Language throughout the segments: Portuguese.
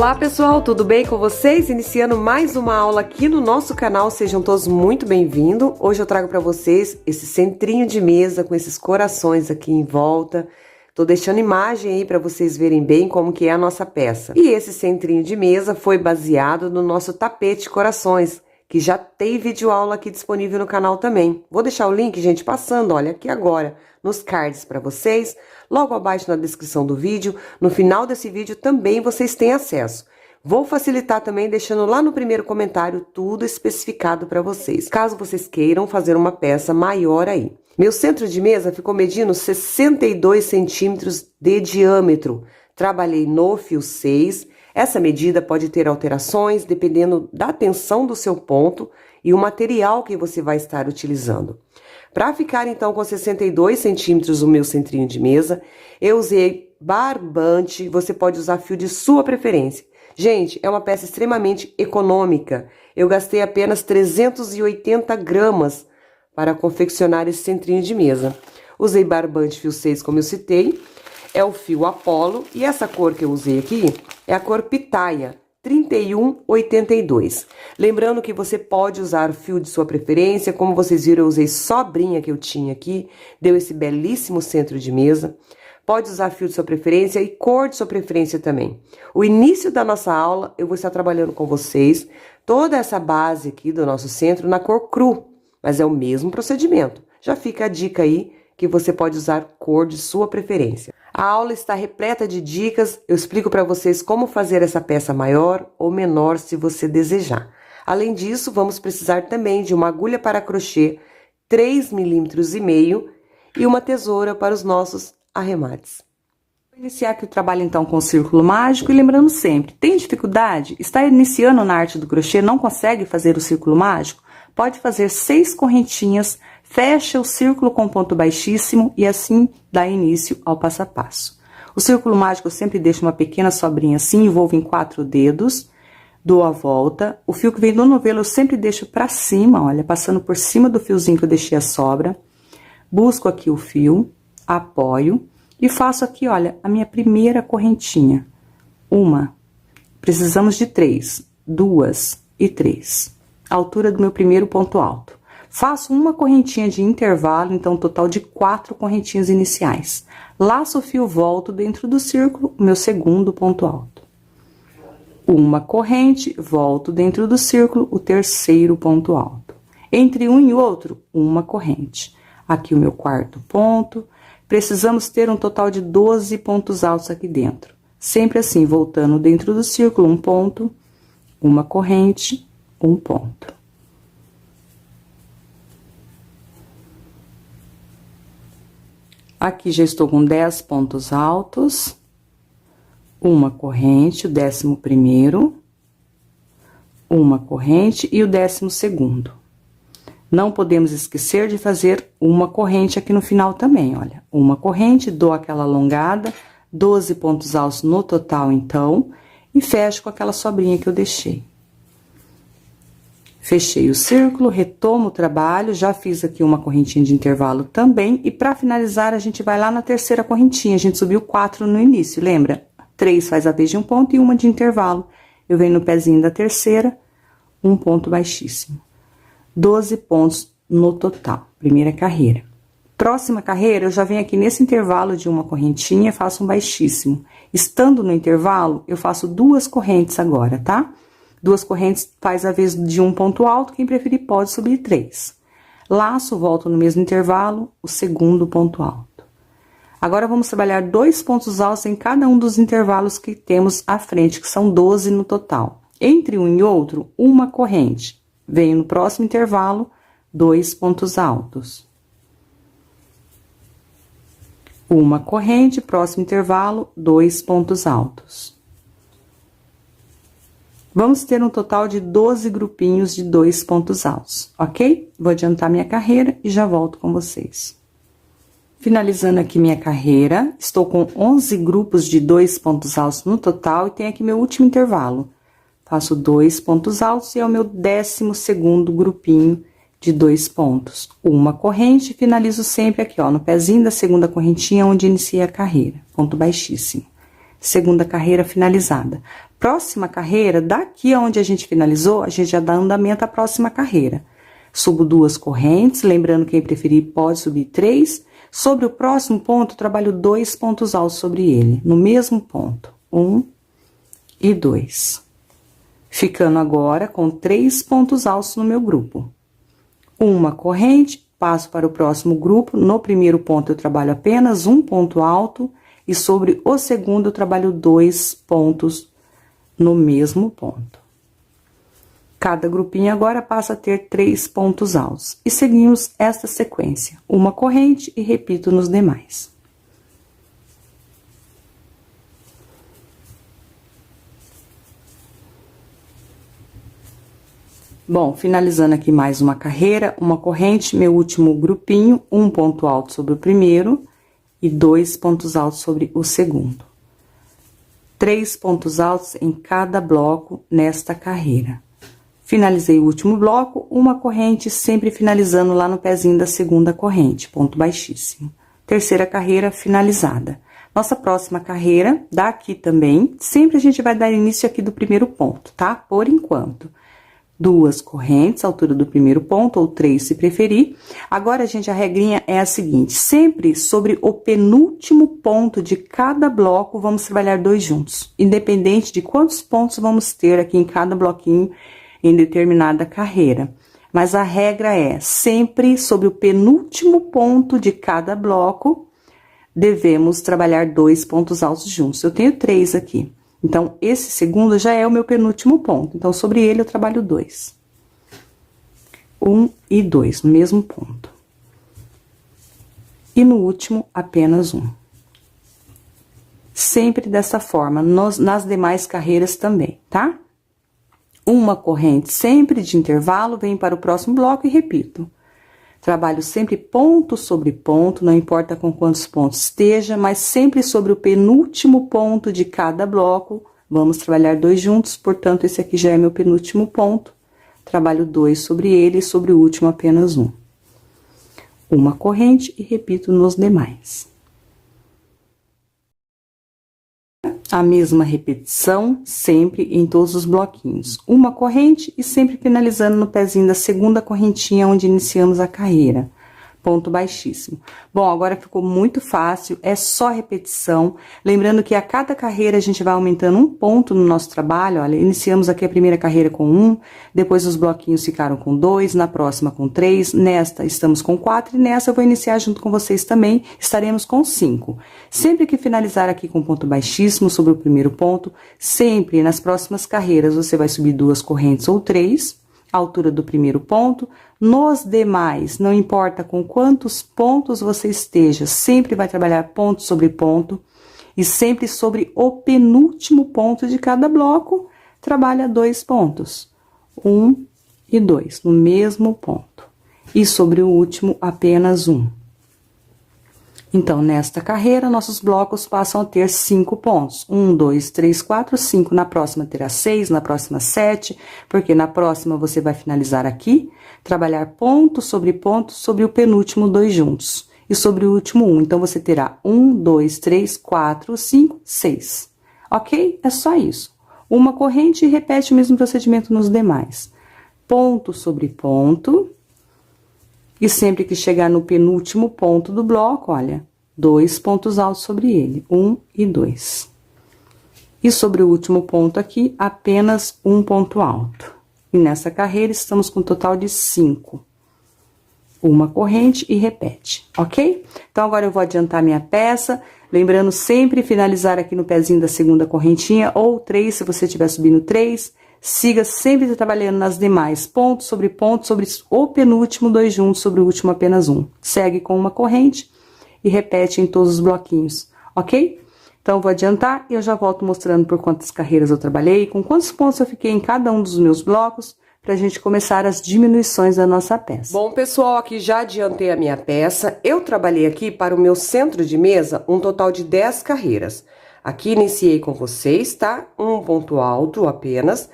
Olá pessoal, tudo bem com vocês? Iniciando mais uma aula aqui no nosso canal, sejam todos muito bem-vindos. Hoje eu trago para vocês esse centrinho de mesa com esses corações aqui em volta. Tô deixando imagem aí para vocês verem bem como que é a nossa peça. E esse centrinho de mesa foi baseado no nosso tapete corações, que já tem videoaula aqui disponível no canal também. Vou deixar o link, gente, passando, olha, aqui agora, nos cards para vocês, logo abaixo na descrição do vídeo. No final desse vídeo também vocês têm acesso. Vou facilitar também deixando lá no primeiro comentário tudo especificado para vocês, caso vocês queiram fazer uma peça maior aí. Meu centro de mesa ficou medindo 62 centímetros de diâmetro. Trabalhei no fio 6. Essa medida pode ter alterações dependendo da tensão do seu ponto e o material que você vai estar utilizando. Para ficar então com 62 centímetros o meu centrinho de mesa, eu usei barbante, você pode usar fio de sua preferência. Gente, é uma peça extremamente econômica, eu gastei apenas 380 gramas para confeccionar esse centrinho de mesa. Usei barbante fio 6 como eu citei, é o fio Apollo e essa cor que eu usei aqui é a cor Pitaia 3182. Lembrando que você pode usar o fio de sua preferência, como vocês viram eu usei só a brinha que eu tinha aqui, deu esse belíssimo centro de mesa. Pode usar fio de sua preferência e cor de sua preferência também. O início da nossa aula eu vou estar trabalhando com vocês toda essa base aqui do nosso centro na cor cru, mas é o mesmo procedimento. Já fica a dica aí que você pode usar cor de sua preferência. A aula está repleta de dicas, eu explico para vocês como fazer essa peça maior ou menor se você desejar. Além disso, vamos precisar também de uma agulha para crochê 3,5 mm e uma tesoura para os nossos arremates. Vou iniciar aqui o trabalho então com o círculo mágico e lembrando sempre, tem dificuldade? Está iniciando na arte do crochê, não consegue fazer o círculo mágico? Pode fazer 6 correntinhas, fecha o círculo com ponto baixíssimo e assim dá início ao passo a passo. O círculo mágico eu sempre deixo uma pequena sobrinha assim, envolvo em 4 dedos, dou a volta. O fio que vem do novelo eu sempre deixo pra cima, olha, passando por cima do fiozinho que eu deixei a sobra. Busco aqui o fio, apoio e faço aqui, olha, a minha primeira correntinha. Uma, precisamos de 3, 2 e 3. A altura do meu primeiro ponto alto. Faço uma correntinha de intervalo, então total de 4 correntinhas iniciais. Laço o fio, volto dentro do círculo, meu segundo ponto alto. Uma corrente, volto dentro do círculo, o terceiro ponto alto. Entre um e outro, uma corrente. Aqui o meu quarto ponto. Precisamos ter um total de 12 pontos altos aqui dentro. Sempre assim, voltando dentro do círculo, um ponto, uma corrente, um ponto. Aqui já estou com 10 pontos altos, uma corrente, o 11º, uma corrente e o 12º. Não podemos esquecer de fazer uma corrente aqui no final também, olha. Uma corrente, dou aquela alongada, 12 pontos altos no total então, e fecho com aquela sobrinha que eu deixei. Fechei o círculo, retomo o trabalho, já fiz aqui uma correntinha de intervalo também, e para finalizar a gente vai lá na terceira correntinha, a gente subiu 4 no início, lembra? 3 faz a vez de um ponto e uma de intervalo. Eu venho no pezinho da terceira, um ponto baixíssimo. 12 pontos no total, primeira carreira. Próxima carreira, eu já venho aqui nesse intervalo de uma correntinha, faço um baixíssimo. Estando no intervalo, eu faço 2 correntes agora, tá? 2 correntes faz a vez de um ponto alto, quem preferir pode subir 3. Laço, volto no mesmo intervalo, o segundo ponto alto. Agora, vamos trabalhar 2 pontos altos em cada um dos intervalos que temos à frente, que são 12 no total. Entre um e outro, uma corrente. Venho no próximo intervalo, 2 pontos altos. Uma corrente, próximo intervalo, 2 pontos altos. Vamos ter um total de 12 grupinhos de 2 pontos altos, ok? Vou adiantar minha carreira e já volto com vocês. Finalizando aqui minha carreira, estou com 11 grupos de 2 pontos altos no total e tem aqui meu último intervalo. Faço 2 pontos altos e é o meu 12º grupinho de 2 pontos. Uma corrente, finalizo sempre aqui, ó, no pezinho da segunda correntinha onde iniciei a carreira, ponto baixíssimo. Segunda carreira finalizada. Próxima carreira, daqui aonde a gente finalizou, a gente já dá andamento à próxima carreira. Subo 2 correntes, lembrando quem preferir pode subir 3. Sobre o próximo ponto, trabalho 2 pontos altos sobre ele, no mesmo ponto. 1 e 2. Ficando agora com 3 pontos altos no meu grupo. Uma corrente, passo para o próximo grupo. No primeiro ponto eu trabalho apenas 1 ponto alto e sobre o segundo eu trabalho 2 pontos no mesmo ponto. Cada grupinho agora passa a ter 3 pontos altos. E seguimos esta sequência. Uma corrente e repito nos demais. Bom, finalizando aqui mais uma carreira, uma corrente, meu último grupinho, 1 ponto alto sobre o primeiro e 2 pontos altos sobre o segundo. 3 pontos altos em cada bloco nesta carreira. Finalizei o último bloco, uma corrente, sempre finalizando lá no pezinho da segunda corrente, ponto baixíssimo. Terceira carreira finalizada. Nossa próxima carreira, daqui também, sempre a gente vai dar início aqui do primeiro ponto, tá? Por enquanto. 2 correntes, altura do primeiro ponto, ou 3 se preferir. Agora, gente, a regrinha é a seguinte, sempre sobre o penúltimo ponto de cada bloco, vamos trabalhar 2 juntos, independente de quantos pontos vamos ter aqui em cada bloquinho em determinada carreira. Mas a regra é, sempre sobre o penúltimo ponto de cada bloco, devemos trabalhar 2 pontos altos juntos. Eu tenho 3 aqui. Então, esse segundo já é o meu penúltimo ponto. Então, sobre ele eu trabalho 2. 1 e 2, no mesmo ponto. E no último, apenas 1. Sempre dessa forma, nas demais carreiras também, tá? Uma corrente sempre de intervalo, venho para o próximo bloco e repito. Trabalho sempre ponto sobre ponto, não importa com quantos pontos esteja, mas sempre sobre o penúltimo ponto de cada bloco. Vamos trabalhar 2 juntos, portanto, esse aqui já é meu penúltimo ponto. Trabalho 2 sobre ele e sobre o último apenas 1. Uma corrente e repito nos demais. A mesma repetição, sempre em todos os bloquinhos. Uma corrente e sempre finalizando no pezinho da segunda correntinha onde iniciamos a carreira. Ponto baixíssimo. Bom, agora ficou muito fácil, é só repetição. Lembrando que a cada carreira a gente vai aumentando 1 ponto no nosso trabalho. Olha, iniciamos aqui a primeira carreira com 1, depois os bloquinhos ficaram com 2, na próxima com 3, nesta estamos com 4 e nessa eu vou iniciar junto com vocês também, estaremos com 5. Sempre que finalizar aqui com ponto baixíssimo sobre o primeiro ponto, sempre nas próximas carreiras você vai subir 2 correntes ou 3, a altura do primeiro ponto. Nos demais, não importa com quantos pontos você esteja, sempre vai trabalhar ponto sobre ponto e sempre sobre o penúltimo ponto de cada bloco, trabalha 2 pontos, 1 e 2, no mesmo ponto, e sobre o último apenas 1. Então, nesta carreira, nossos blocos passam a ter 5 pontos. 1, 2, 3, 4, 5. Na próxima terá 6, na próxima 7, porque na próxima você vai finalizar aqui, trabalhar ponto sobre o penúltimo 2 juntos. E sobre o último 1. Então, você terá 1, 2, 3, 4, 5, 6. Ok? É só isso. Uma corrente e repete o mesmo procedimento nos demais. Ponto sobre ponto. E sempre que chegar no penúltimo ponto do bloco, olha, 2 pontos altos sobre ele, 1 e 2. E sobre o último ponto aqui, apenas 1 ponto alto. E nessa carreira estamos com um total de 5. Uma corrente e repete, ok? Então, agora eu vou adiantar minha peça, lembrando sempre finalizar aqui no pezinho da segunda correntinha, ou 3, se você estiver subindo 3, siga sempre trabalhando nas demais, ponto sobre o penúltimo 2 juntos, sobre o último apenas 1. Segue com uma corrente e repete em todos os bloquinhos, ok? Então, vou adiantar e eu já volto mostrando por quantas carreiras eu trabalhei, com quantos pontos eu fiquei em cada um dos meus blocos, pra gente começar as diminuições da nossa peça. Bom, pessoal, aqui já adiantei a minha peça. Eu trabalhei aqui para o meu centro de mesa um total de 10 carreiras. Aqui iniciei com vocês, tá? 1 ponto alto apenas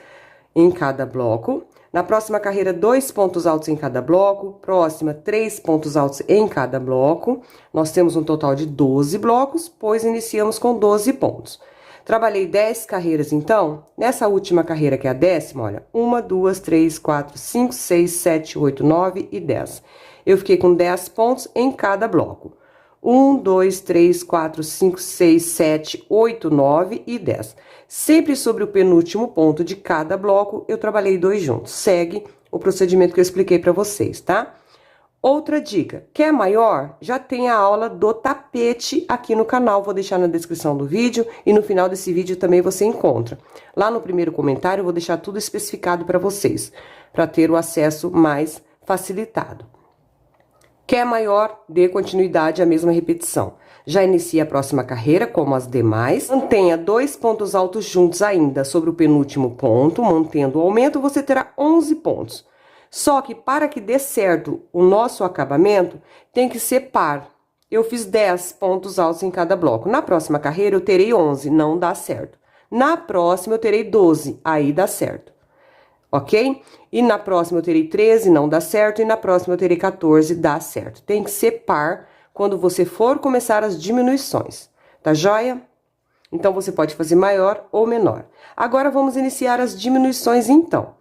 em cada bloco. Na próxima carreira, 2 pontos altos em cada bloco. Próxima, 3 pontos altos em cada bloco. Nós temos um total de 12 blocos, pois iniciamos com 12 pontos. Trabalhei 10 carreiras, então, nessa última carreira, que é a 10ª, olha, 1, 2, 3, 4, 5, 6, 7, 8, 9 e 10. Eu fiquei com 10 pontos em cada bloco. 1, 2, 3, 4, 5, 6, 7, 8, 9 e 10. Sempre sobre o penúltimo ponto de cada bloco, eu trabalhei 2 juntos. Segue o procedimento que eu expliquei para vocês, tá? Outra dica, quer maior? Já tem a aula do tapete aqui no canal, vou deixar na descrição do vídeo e no final desse vídeo também você encontra. Lá no primeiro comentário eu vou deixar tudo especificado para vocês, para ter o acesso mais facilitado. Quer maior? Dê continuidade à mesma repetição. Já inicia a próxima carreira, como as demais. Mantenha 2 pontos altos juntos ainda sobre o penúltimo ponto, mantendo o aumento, você terá 11 pontos. Só que para que dê certo o nosso acabamento, tem que ser par. Eu fiz 10 pontos altos em cada bloco. Na próxima carreira eu terei 11, não dá certo. Na próxima eu terei 12, aí dá certo. Ok? E na próxima eu terei 13, não dá certo. E na próxima eu terei 14, dá certo. Tem que ser par quando você for começar as diminuições. Tá joia? Então você pode fazer maior ou menor. Agora vamos iniciar as diminuições então.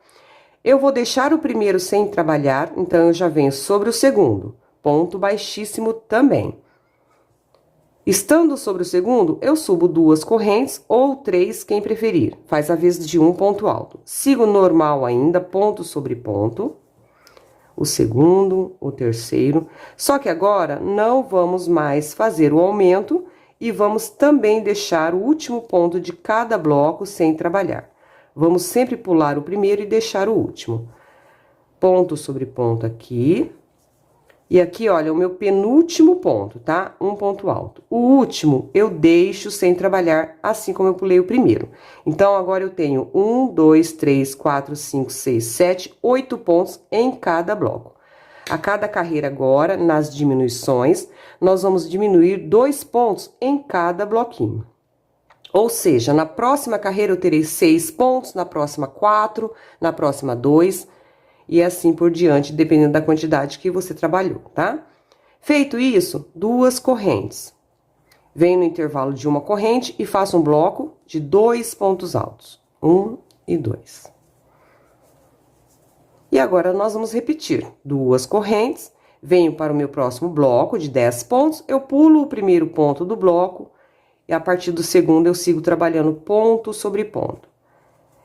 Eu vou deixar o primeiro sem trabalhar, então eu já venho sobre o segundo, ponto baixíssimo também. Estando sobre o segundo, eu subo 2 correntes ou 3, quem preferir, faz a vez de um ponto alto. Sigo normal ainda, ponto sobre ponto, o segundo, o terceiro, só que agora não vamos mais fazer o aumento e vamos também deixar o último ponto de cada bloco sem trabalhar. Vamos sempre pular o primeiro e deixar o último. Ponto sobre ponto aqui. E aqui, olha, o meu penúltimo ponto, tá? Um ponto alto. O último eu deixo sem trabalhar, assim como eu pulei o primeiro. Então, agora eu tenho 1, 2, 3, 4, 5, 6, 7, 8 pontos em cada bloco. A cada carreira agora, nas diminuições, nós vamos diminuir 2 pontos em cada bloquinho. Ou seja, na próxima carreira eu terei 6 pontos, na próxima 4, na próxima 2 e assim por diante, dependendo da quantidade que você trabalhou, tá? Feito isso, 2 correntes. Venho no intervalo de uma corrente e faço um bloco de 2 pontos altos. 1 e 2. E agora nós vamos repetir 2 correntes, venho para o meu próximo bloco de 10 pontos, eu pulo o primeiro ponto do bloco, e a partir do segundo eu sigo trabalhando ponto sobre ponto.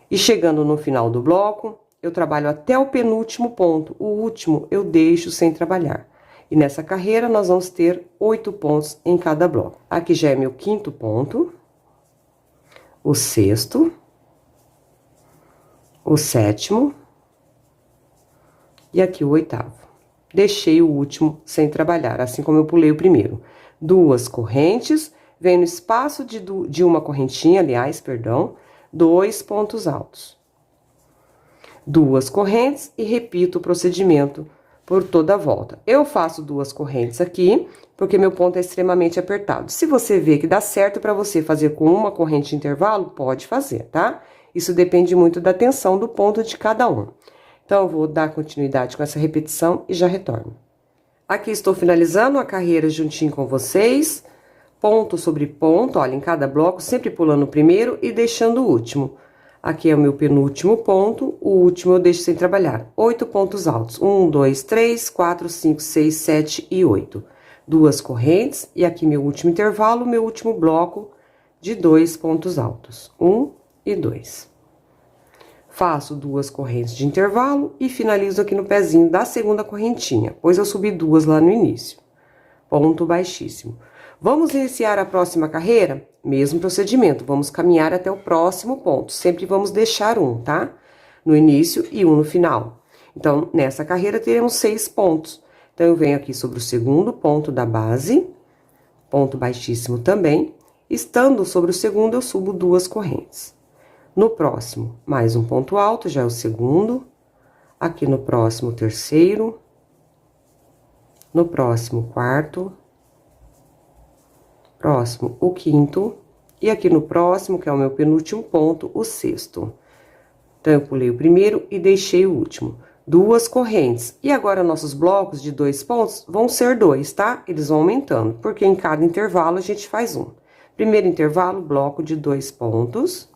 E chegando no final do bloco, eu trabalho até o penúltimo ponto. O último eu deixo sem trabalhar. E nessa carreira nós vamos ter 8 pontos em cada bloco. Aqui já é meu 5º ponto, o 6º, o 7º e aqui o 8º. Deixei o último sem trabalhar, assim como eu pulei o primeiro. 2 correntes. Vem no espaço de uma correntinha, aliás, perdão, 2 pontos altos. 2 correntes e repito o procedimento por toda a volta. Eu faço 2 correntes aqui, porque meu ponto é extremamente apertado. Se você vê que dá certo para você fazer com uma corrente de intervalo, pode fazer, tá? Isso depende muito da tensão do ponto de cada um. Então, eu vou dar continuidade com essa repetição e já retorno. Aqui estou finalizando a carreira juntinho com vocês. Ponto sobre ponto, olha, em cada bloco, sempre pulando o primeiro e deixando o último. Aqui é o meu penúltimo ponto, o último eu deixo sem trabalhar. 8 pontos altos, 1, 2, 3, 4, 5, 6, 7 e 8. 2 correntes, e aqui meu último intervalo, meu último bloco de 2 pontos altos, 1 e 2. Faço 2 correntes de intervalo e finalizo aqui no pezinho da segunda correntinha, pois eu subi 2 lá no início. Ponto baixíssimo. Vamos iniciar a próxima carreira? Mesmo procedimento, vamos caminhar até o próximo ponto. Sempre vamos deixar um, tá? No início e um no final. Então, nessa carreira teremos 6 pontos. Então, eu venho aqui sobre o segundo ponto da base, ponto baixíssimo também. Estando sobre o segundo, eu subo 2 correntes. No próximo, mais um ponto alto, já é o segundo. Aqui no próximo, o terceiro. No próximo, o 4º. Próximo, o 5º, e aqui no próximo, que é o meu penúltimo ponto, o 6º. Então, eu pulei o primeiro e deixei o último. 2 correntes. E agora, nossos blocos de 2 pontos vão ser 2, tá? Eles vão aumentando, porque em cada intervalo a gente faz um. Primeiro intervalo, bloco de 2 pontos.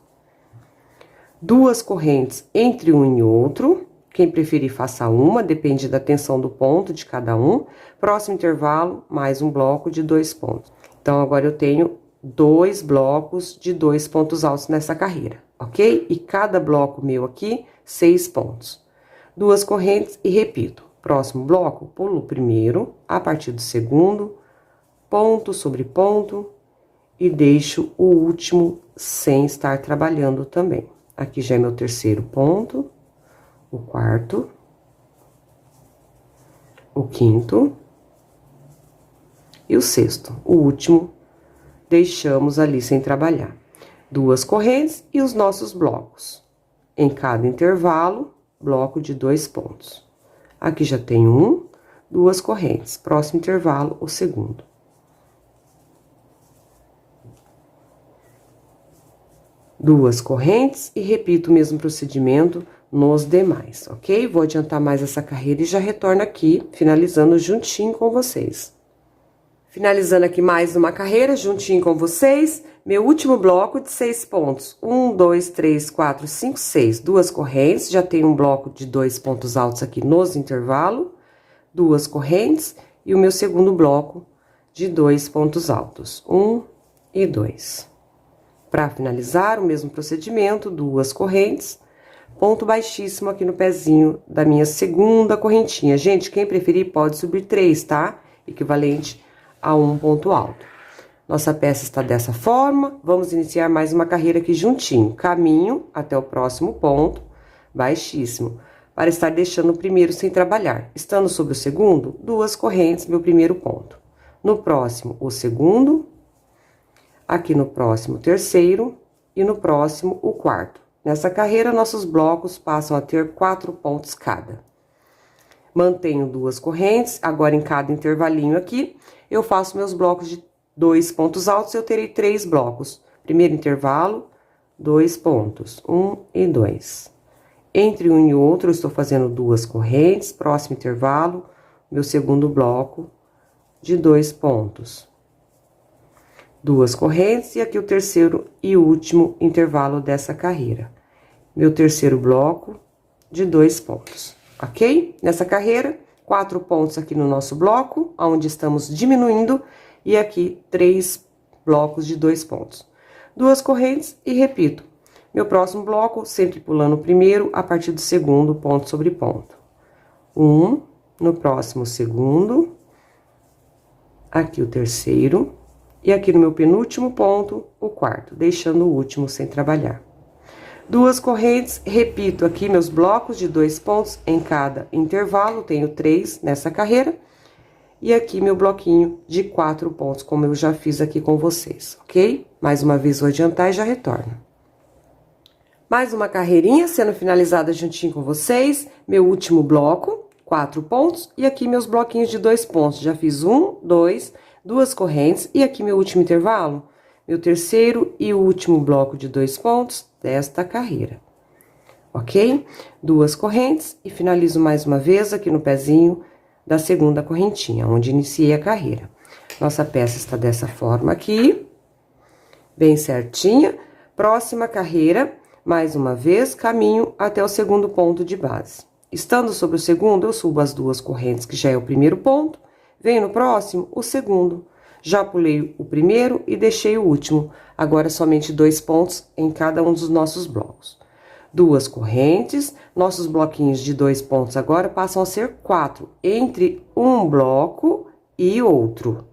2 correntes entre um e outro. Quem preferir, faça uma, depende da tensão do ponto de cada um. Próximo intervalo, mais um bloco de 2 pontos. Então, agora eu tenho 2 blocos de 2 pontos altos nessa carreira, ok? E cada bloco meu aqui, 6 pontos. 2 correntes e repito. Próximo bloco, pulo o primeiro, a partir do segundo, ponto sobre ponto, e deixo o último sem estar trabalhando também. Aqui já é meu terceiro ponto, o quarto, o quinto e o sexto. O último, deixamos ali sem trabalhar. 2 correntes e os nossos blocos. Em cada intervalo, bloco de 2 pontos. Aqui já tem 1, 2 correntes. Próximo intervalo, o segundo. Duas correntes e repito o mesmo procedimento nos demais, ok? Vou adiantar mais essa carreira e já retorno aqui, finalizando juntinho com vocês. Finalizando aqui mais uma carreira juntinho com vocês, meu último bloco de 6 pontos. 1, 2, 3, 4, 5, 6. 2 correntes, já tenho um bloco de 2 pontos altos aqui nos intervalos. 2 correntes e o meu segundo bloco de 2 pontos altos. 1 e 2. Para finalizar, o mesmo procedimento, 2 correntes, ponto baixíssimo aqui no pezinho da minha segunda correntinha. Gente, quem preferir pode subir 3, tá? Equivalente a 1 ponto alto. Nossa peça está dessa forma, vamos iniciar mais uma carreira aqui juntinho. Caminho até o próximo ponto, baixíssimo, para estar deixando o primeiro sem trabalhar. Estando sobre o segundo, 2 correntes, meu primeiro ponto. No próximo, o segundo. Aqui no próximo, o terceiro, e no próximo, o quarto. Nessa carreira, nossos blocos passam a ter 4 pontos cada. Mantenho 2 correntes, agora em cada intervalinho aqui, eu faço meus blocos de 2 pontos altos, eu terei 3 blocos. Primeiro intervalo, 2 pontos, 1 e 2. Entre um e outro, eu estou fazendo 2 correntes, próximo intervalo, meu segundo bloco de 2 pontos. 2 correntes, e aqui o terceiro e último intervalo dessa carreira. Meu terceiro bloco de 2 pontos, ok? Nessa carreira, 4 pontos aqui no nosso bloco, onde estamos diminuindo, e aqui 3 blocos de 2 pontos. 2 correntes e repito. Meu próximo bloco, sempre pulando o primeiro, a partir do segundo, ponto sobre ponto. 1, no próximo segundo, aqui o terceiro. E aqui no meu penúltimo ponto, o quarto, deixando o último sem trabalhar. 2 correntes, repito aqui meus blocos de 2 pontos em cada intervalo, tenho 3 nessa carreira. E aqui meu bloquinho de 4 pontos, como eu já fiz aqui com vocês, ok? Mais uma vez vou adiantar e já retorno. Mais uma carreirinha sendo finalizada juntinho com vocês, meu último bloco, 4 pontos, e aqui meus bloquinhos de 2 pontos, já fiz 1, 2... 2 correntes, e aqui meu último intervalo, meu terceiro e último bloco de 2 pontos desta carreira, ok? 2 correntes, e finalizo mais uma vez aqui no pezinho da segunda correntinha, onde iniciei a carreira. Nossa peça está dessa forma aqui, bem certinha. Próxima carreira, mais uma vez, caminho até o segundo ponto de base. Estando sobre o segundo, eu subo as 2 correntes, que já é o primeiro ponto. Venho no próximo, o segundo. Já pulei o primeiro e deixei o último. Agora, somente 2 pontos em cada um dos nossos blocos. 2 correntes, nossos bloquinhos de 2 pontos agora passam a ser 4, entre um bloco e outro,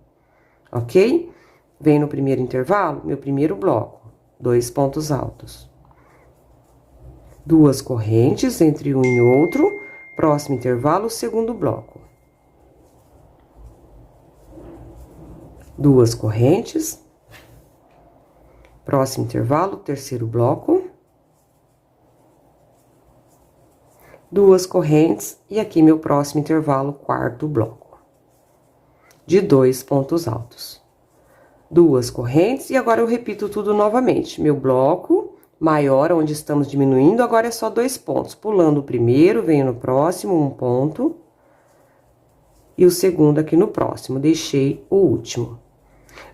ok? Venho no primeiro intervalo, meu primeiro bloco, 2 pontos altos. 2 correntes, entre um e outro, próximo intervalo, segundo bloco. 2 correntes, próximo intervalo, terceiro bloco, 2 correntes, e aqui meu próximo intervalo, quarto bloco, de 2 pontos altos. 2 correntes, e agora eu repito tudo novamente. Meu bloco maior, onde estamos diminuindo, agora é só 2 pontos. Pulando o primeiro, venho no próximo, 1 ponto, e o segundo aqui no próximo, deixei o último.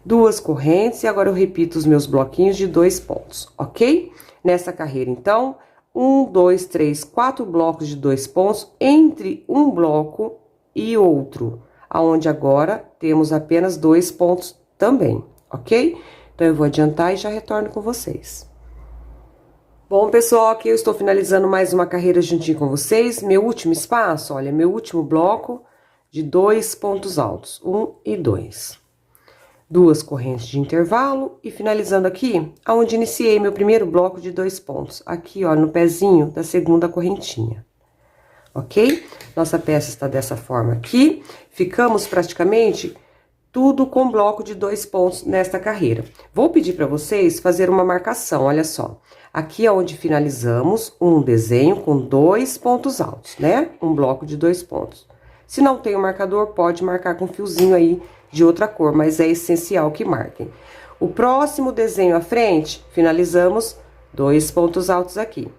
2 correntes, e agora eu repito os meus bloquinhos de 2 pontos, ok? Nessa carreira, então, 1, 2, 3, 4 blocos de 2 pontos entre um bloco e outro, aonde agora temos apenas 2 pontos também, ok? Então, eu vou adiantar e já retorno com vocês. Bom, pessoal, aqui eu estou finalizando mais uma carreira juntinho com vocês. Meu último espaço, olha, meu último bloco de 2 pontos altos, 1 e 2. 2 correntes de intervalo e finalizando aqui, aonde iniciei meu primeiro bloco de 2 pontos. Aqui, ó, no pezinho da segunda correntinha. Ok? Nossa peça está dessa forma aqui. Ficamos praticamente tudo com bloco de 2 pontos nesta carreira. Vou pedir para vocês fazer uma marcação, olha só. Aqui é onde finalizamos um desenho com 2 pontos altos, né? Um bloco de 2 pontos. Se não tem o marcador, pode marcar com fiozinho aí de outra cor, mas é essencial que marquem. O próximo desenho à frente, finalizamos 2 pontos altos aqui.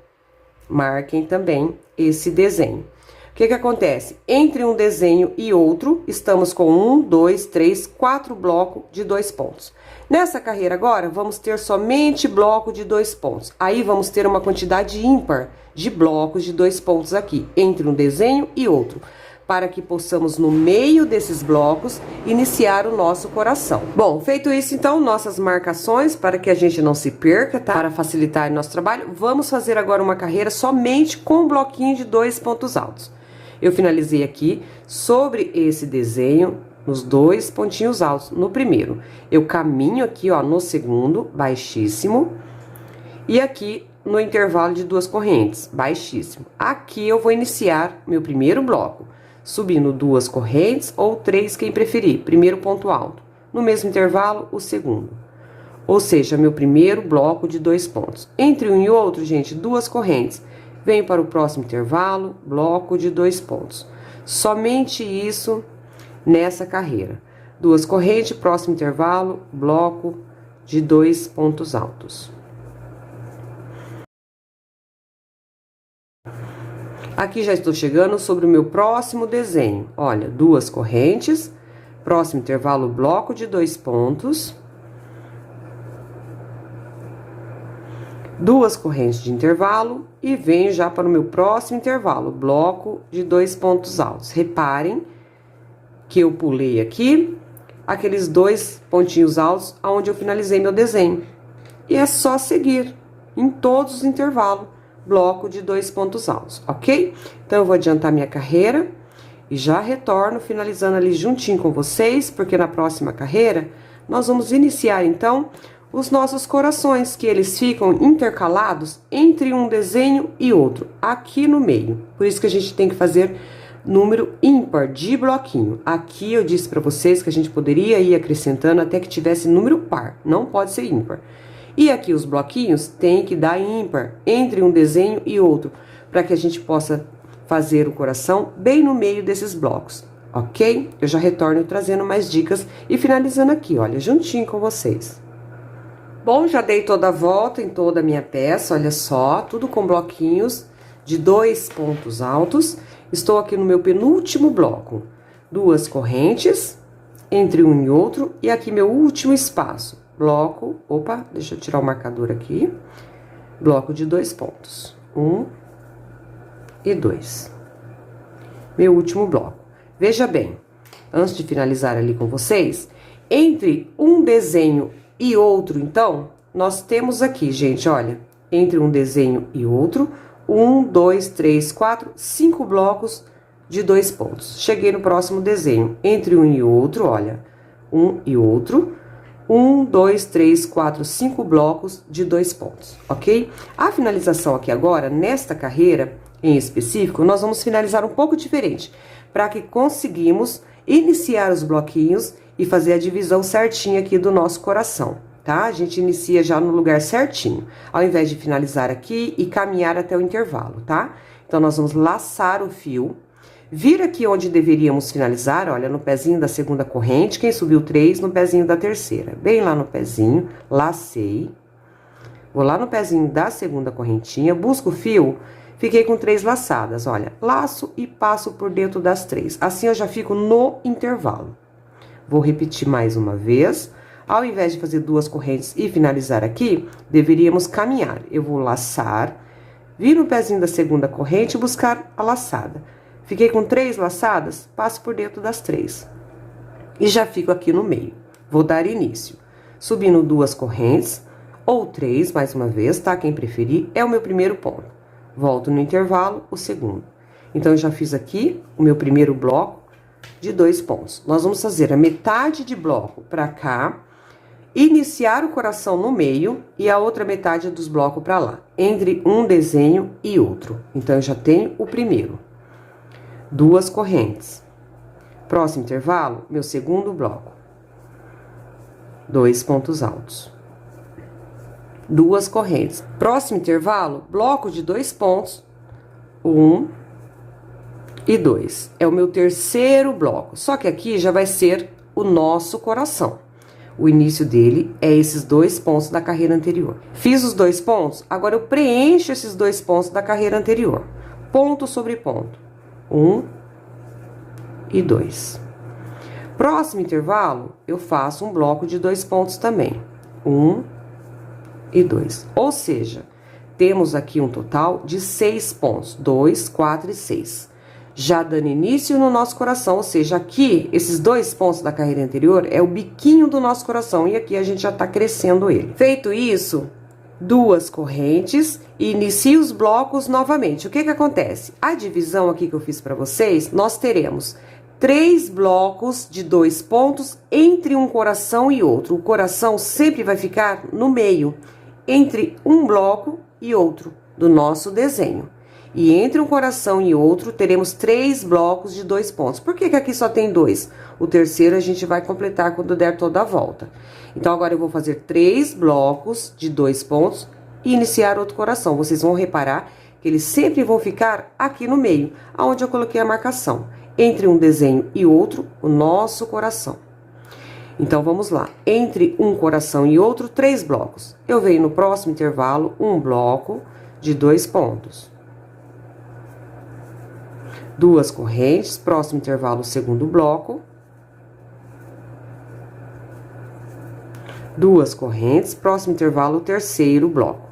Marquem também esse desenho. O que que acontece? Entre um desenho e outro, estamos com 1, 2, 3, 4 blocos de 2 pontos. Nessa carreira agora, vamos ter somente bloco de 2 pontos. Aí, vamos ter uma quantidade ímpar de blocos de 2 pontos aqui, entre um desenho e outro, para que possamos, no meio desses blocos, iniciar o nosso coração. Bom, feito isso, então, nossas marcações, para que a gente não se perca, tá? Para facilitar o nosso trabalho, vamos fazer agora uma carreira somente com um bloquinho de 2 pontos altos. Eu finalizei aqui sobre esse desenho, nos 2 pontinhos altos. No primeiro, eu caminho aqui, ó, no segundo, baixíssimo, e aqui no intervalo de 2 correntes, baixíssimo. Aqui eu vou iniciar meu primeiro bloco, subindo 2 correntes ou 3, quem preferir, primeiro ponto alto. No mesmo intervalo, o segundo. Ou seja, meu primeiro bloco de 2 pontos. Entre um e outro, gente, 2 correntes. Venho para o próximo intervalo, bloco de 2 pontos. Somente isso nessa carreira. 2 correntes, próximo intervalo, bloco de 2 pontos altos. Aqui já estou chegando sobre o meu próximo desenho. Olha, 2 correntes, próximo intervalo, bloco de 2 pontos. 2 correntes de intervalo e venho já para o meu próximo intervalo, bloco de 2 pontos altos. Reparem que eu pulei aqui aqueles 2 pontinhos altos aonde eu finalizei meu desenho. E é só seguir em todos os intervalos, bloco de 2 pontos altos, ok? Então, eu vou adiantar minha carreira e já retorno finalizando ali juntinho com vocês, porque na próxima carreira nós vamos iniciar, então, os nossos corações, que eles ficam intercalados entre um desenho e outro, aqui no meio. Por isso que a gente tem que fazer número ímpar de bloquinho. Aqui eu disse para vocês que a gente poderia ir acrescentando até que tivesse número par, não pode ser ímpar. E aqui os bloquinhos tem que dar ímpar entre um desenho e outro, para que a gente possa fazer o coração bem no meio desses blocos, ok? Eu já retorno trazendo mais dicas e finalizando aqui, olha, juntinho com vocês. Bom, já dei toda a volta em toda a minha peça, olha só, tudo com bloquinhos de 2 pontos altos. Estou aqui no meu penúltimo bloco, 2 correntes entre um e outro, e aqui meu último espaço, bloco, opa, deixa eu tirar o marcador aqui, bloco de 2 pontos, 1 e 2. Meu último bloco. Veja bem, antes de finalizar ali com vocês, entre um desenho e outro, então, nós temos aqui, gente, olha, entre um desenho e outro, 1, 2, 3, 4, 5 blocos de 2 pontos. Cheguei no próximo desenho, entre um e outro, olha, um e outro, 1, 2, 3, 4, 5 blocos de 2 pontos, ok? A finalização aqui agora, nesta carreira em específico, nós vamos finalizar um pouco diferente, para que conseguimos iniciar os bloquinhos e fazer a divisão certinha aqui do nosso coração, tá? A gente inicia já no lugar certinho, ao invés de finalizar aqui e caminhar até o intervalo, tá? Então, nós vamos laçar o fio, vir aqui onde deveríamos finalizar, olha, no pezinho da segunda corrente, quem subiu 3, no pezinho da terceira. Bem lá no pezinho, lacei, vou lá no pezinho da segunda correntinha, busco o fio, fiquei com 3 laçadas, olha, laço e passo por dentro das 3. Assim, eu já fico no intervalo. Vou repetir mais uma vez. Ao invés de fazer 2 correntes e finalizar aqui, deveríamos caminhar. Eu vou laçar, vir no pezinho da segunda corrente e buscar a laçada. Fiquei com 3 laçadas, passo por dentro das 3. E já fico aqui no meio. Vou dar início. Subindo 2 correntes, ou 3, mais uma vez, tá? Quem preferir, é o meu primeiro ponto. Volto no intervalo, o segundo. Então, eu já fiz aqui o meu primeiro bloco de 2 pontos. Nós vamos fazer a metade de bloco pra cá, iniciar o coração no meio e a outra metade dos blocos pra lá, entre um desenho e outro. Então, eu já tenho o primeiro. 2 correntes. Próximo intervalo, meu segundo bloco. 2 pontos altos. 2 correntes. Próximo intervalo, bloco de 2 pontos. 1 e 2. É o meu terceiro bloco. Só que aqui já vai ser o nosso coração. O início dele é esses 2 pontos da carreira anterior. Fiz os 2 pontos, agora eu preencho esses 2 pontos da carreira anterior. Ponto sobre ponto. 1 e 2. Próximo intervalo, eu faço um bloco de 2 pontos também. 1 e 2. Ou seja, temos aqui um total de 6 pontos. 2, 4 e 6. Já dando início no nosso coração, ou seja, aqui, esses 2 pontos da carreira anterior é o biquinho do nosso coração. E aqui a gente já tá crescendo ele. Feito isso, 2 correntes e inicio os blocos novamente. O que que acontece? A divisão aqui que eu fiz pra vocês, nós teremos 3 blocos de 2 pontos entre um coração e outro. O coração sempre vai ficar no meio, entre um bloco e outro do nosso desenho. E entre um coração e outro, teremos 3 blocos de 2 pontos. Por que que aqui só tem 2? O terceiro a gente vai completar quando der toda a volta. Então, agora eu vou fazer 3 blocos de 2 pontos e iniciar outro coração. Vocês vão reparar que eles sempre vão ficar aqui no meio, aonde eu coloquei a marcação. Entre um desenho e outro, o nosso coração. Então, vamos lá. Entre um coração e outro, 3 blocos. Eu venho no próximo intervalo, um bloco de 2 pontos. 2 correntes, próximo intervalo, segundo bloco. 2 correntes, próximo intervalo, terceiro bloco.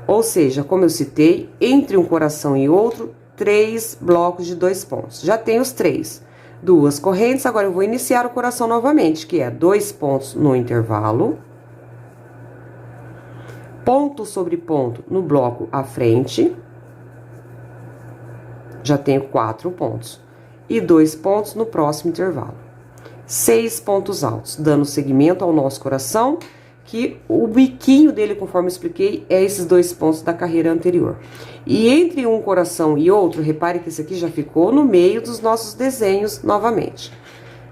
Ou seja, como eu citei, entre um coração e outro, 3 blocos de 2 pontos. Já tenho os 3. 2 correntes, agora eu vou iniciar o coração novamente, que é 2 pontos no intervalo. Ponto sobre ponto no bloco à frente. Já tenho 4 pontos. E 2 pontos no próximo intervalo. 6 pontos altos, dando seguimento ao nosso coração, que o biquinho dele, conforme eu expliquei, é esses 2 pontos da carreira anterior. E entre um coração e outro, repare que esse aqui já ficou no meio dos nossos desenhos novamente.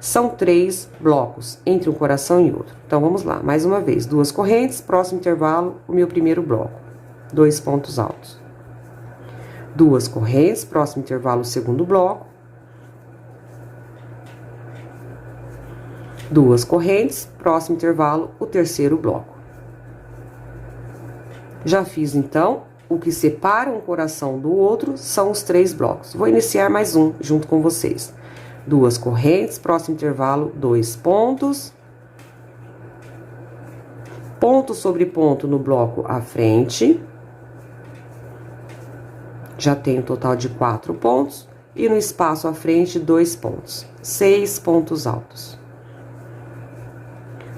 São 3 blocos entre um coração e outro. Então, vamos lá, mais uma vez. 2 correntes, próximo intervalo, o meu primeiro bloco. 2 pontos altos. 2 correntes, próximo intervalo, o segundo bloco. 2 correntes, próximo intervalo, o terceiro bloco. Já fiz, então, o que separa um coração do outro são os 3 blocos. Vou iniciar mais um junto com vocês. 2 correntes, próximo intervalo, 2 pontos. Ponto sobre ponto no bloco à frente. Já tenho um total de 4 pontos. E no espaço à frente, 2 pontos. 6 pontos altos.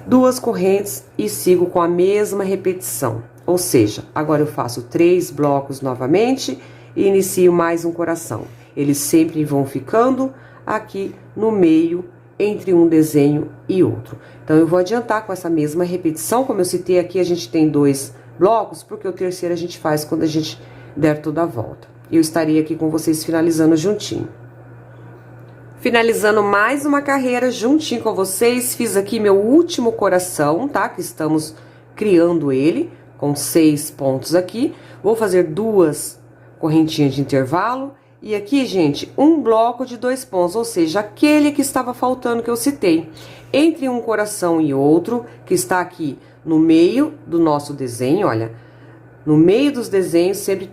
2 correntes e sigo com a mesma repetição. Ou seja, agora eu faço 3 blocos novamente e inicio mais um coração. Eles sempre vão ficando aqui no meio, entre um desenho e outro. Então, eu vou adiantar com essa mesma repetição. Como eu citei aqui, a gente tem 2 blocos, porque o terceiro a gente faz quando a gente der toda a volta. Eu estarei aqui com vocês finalizando juntinho. Finalizando mais uma carreira juntinho com vocês, fiz aqui meu último coração, tá? Que estamos criando ele, com 6 pontos aqui. Vou fazer 2 correntinhas de intervalo. E aqui, gente, um bloco de 2 pontos, ou seja, aquele que estava faltando que eu citei. Entre um coração e outro, que está aqui no meio do nosso desenho, olha. No meio dos desenhos sempre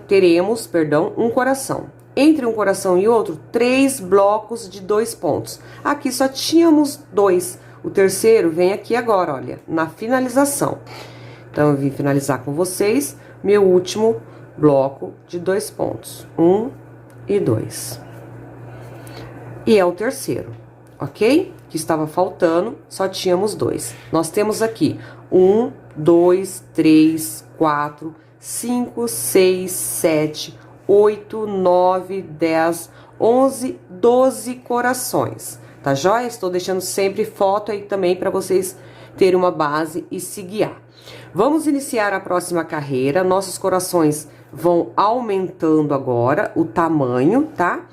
teremos um coração. Entre um coração e outro, 3 blocos de 2 pontos. Aqui só tínhamos 2. O terceiro vem aqui agora, olha, na finalização. Então, eu vim finalizar com vocês meu último bloco de 2 pontos. 1 e 2. E é o terceiro, ok? Que estava faltando, só tínhamos 2. Nós temos aqui 1, 2, 3, 4, 5, 6, 7, 8, 9, 10, 11, 12 corações. Tá joia? Estou deixando sempre foto aí também para vocês terem uma base e se guiar. Vamos iniciar a próxima carreira. Nossos corações vão aumentando agora o tamanho, tá?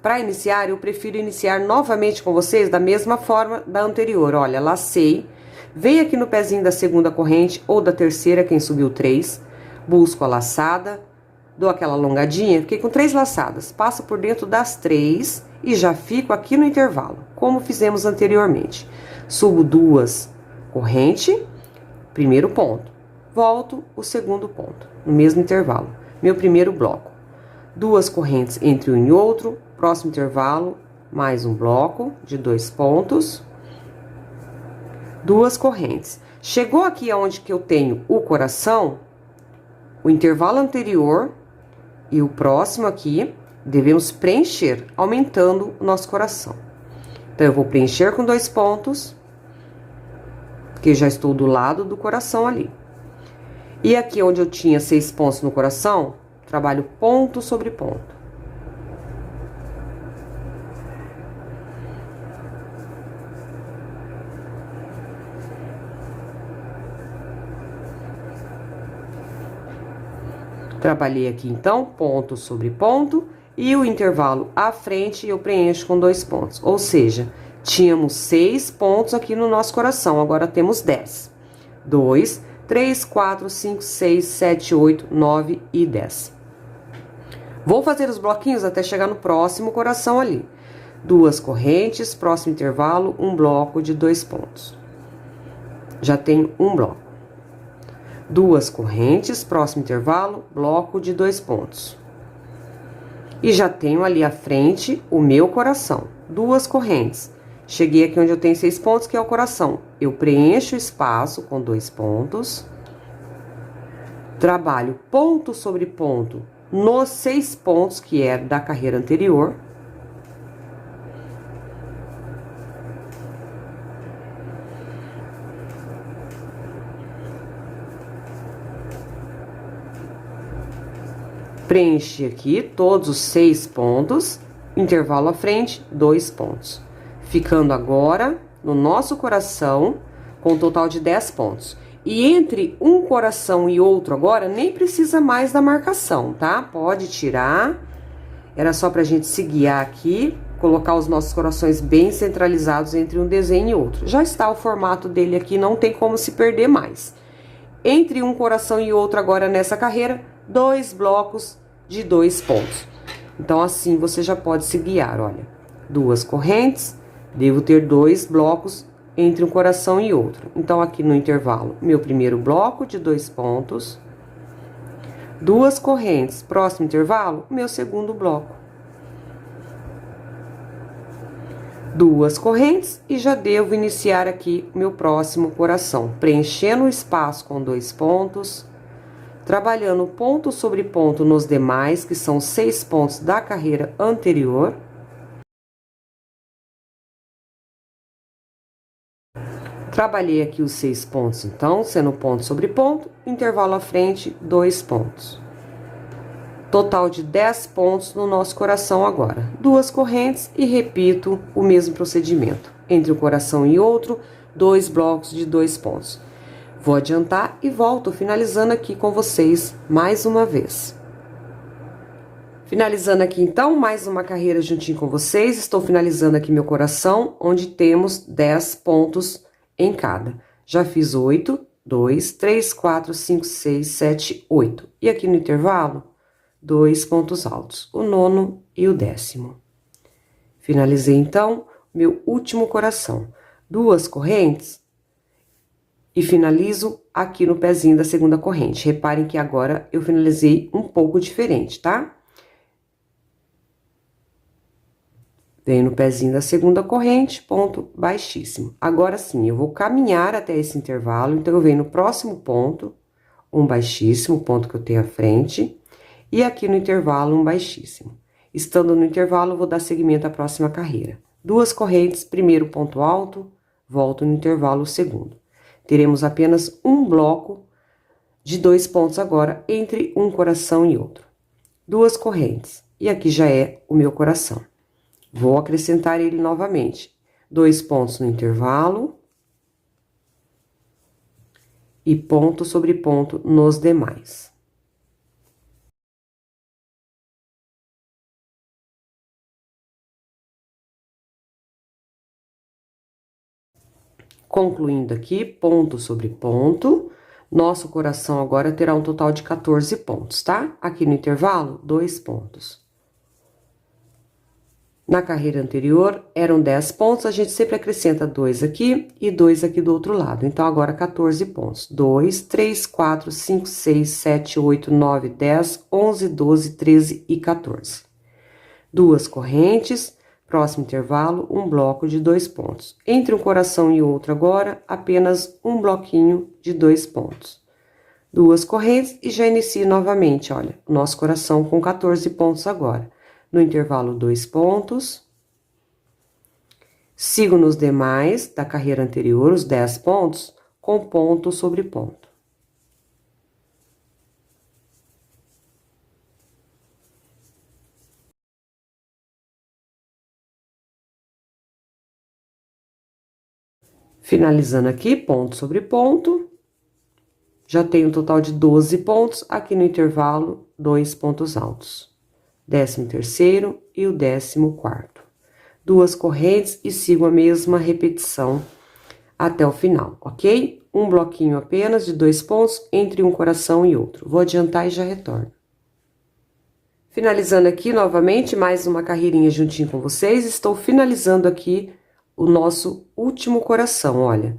Para iniciar, eu prefiro iniciar novamente com vocês da mesma forma da anterior. Olha, lacei, venho aqui no pezinho da segunda corrente ou da terceira, quem subiu 3, busco a laçada, dou aquela alongadinha, fiquei com 3 laçadas, passo por dentro das 3 e já fico aqui no intervalo, como fizemos anteriormente. Subo 2 correntes, primeiro ponto, volto o segundo ponto, no mesmo intervalo, meu primeiro bloco. 2 correntes entre um e outro, próximo intervalo, mais um bloco de 2 pontos, 2 correntes. Chegou aqui aonde que eu tenho o coração, o intervalo anterior e o próximo aqui, devemos preencher, aumentando o nosso coração. Então, eu vou preencher com 2 pontos, porque já estou do lado do coração ali. E aqui onde eu tinha 6 pontos no coração, trabalho ponto sobre ponto. Trabalhei aqui, então, ponto sobre ponto, e o intervalo à frente eu preencho com 2 pontos. Ou seja, tínhamos 6 pontos aqui no nosso coração, agora temos 10. 2, 3, 4, 5, 6, 7, 8, 9 e 10. Vou fazer os bloquinhos até chegar no próximo coração ali. 2 correntes, próximo intervalo, um bloco de 2 pontos. Já tenho um bloco. 2 correntes, próximo intervalo, bloco de 2 pontos. E já tenho ali à frente o meu coração. 2 correntes. Cheguei aqui onde eu tenho 6 pontos, que é o coração. Eu preencho o espaço com 2 pontos. Trabalho ponto sobre ponto nos 6 pontos, que é da carreira anterior. Preenchi aqui todos os 6 pontos, intervalo à frente, 2 pontos. Ficando agora no nosso coração com um total de 10 pontos. E entre um coração e outro agora, nem precisa mais da marcação, tá? Pode tirar. Era só pra gente se guiar aqui, colocar os nossos corações bem centralizados entre um desenho e outro. Já está o formato dele aqui, não tem como se perder mais. Entre um coração e outro agora nessa carreira, 2 blocos de 2 pontos. Então, assim, você já pode se guiar, olha. 2 correntes, devo ter 2 blocos entre um coração e outro. Então, aqui no intervalo, meu primeiro bloco de 2 pontos. 2 correntes, próximo intervalo, meu segundo bloco. 2 correntes e já devo iniciar aqui o meu próximo coração, preenchendo o espaço com 2 pontos, trabalhando ponto sobre ponto nos demais, que são 6 pontos da carreira anterior. Trabalhei aqui os 6 pontos, então, sendo ponto sobre ponto, intervalo à frente, 2 pontos. Total de 10 pontos no nosso coração agora. 2 correntes e repito o mesmo procedimento. Entre um coração e outro, 2 blocos de 2 pontos. Vou adiantar e volto finalizando aqui com vocês mais uma vez. Finalizando aqui, então, mais uma carreira juntinho com vocês. Estou finalizando aqui meu coração, onde temos 10 pontos em cada. Já fiz 8, 2, 3, 4, 5, 6, 7, 8. E aqui no intervalo, 2 pontos altos, o 9º e o 10º. Finalizei, então, meu último coração. 2 correntes e finalizo aqui no pezinho da segunda corrente. Reparem que agora eu finalizei um pouco diferente, tá? Venho no pezinho da segunda corrente, ponto baixíssimo. Agora sim, eu vou caminhar até esse intervalo, então eu venho no próximo ponto, um baixíssimo, ponto que eu tenho à frente, e aqui no intervalo um baixíssimo. Estando no intervalo, eu vou dar seguimento à próxima carreira. Duas correntes, primeiro ponto alto, volto no intervalo segundo. Teremos apenas um bloco de 2 pontos agora, entre um coração e outro. Duas correntes, e aqui já é o meu coração. Vou acrescentar ele novamente. 2 pontos no intervalo. E ponto sobre ponto nos demais. Concluindo aqui, ponto sobre ponto, nosso coração agora terá um total de 14 pontos, tá? Aqui no intervalo, 2 pontos. Na carreira anterior, eram 10 pontos, a gente sempre acrescenta 2 aqui e 2 aqui do outro lado. Então, agora 14 pontos. 2, 3, 4, 5, 6, 7, 8, 9, 10, 11, 12, 13 e 14. Duas correntes, próximo intervalo, um bloco de 2 pontos. Entre um coração e outro agora, apenas um bloquinho de 2 pontos. Duas correntes e já inicio novamente, olha, o nosso coração com 14 pontos agora. No intervalo, 2 pontos. Sigo nos demais da carreira anterior, os 10 pontos, com ponto sobre ponto. Finalizando aqui, ponto sobre ponto. Já tenho um total de 12 pontos, aqui no intervalo, 2 pontos altos. 13º e o 14º. Duas correntes e sigo a mesma repetição até o final, ok? Um bloquinho apenas de 2 pontos entre um coração e outro. Vou adiantar e já retorno. Finalizando aqui novamente, mais uma carreirinha juntinho com vocês. Estou finalizando aqui o nosso último coração, olha.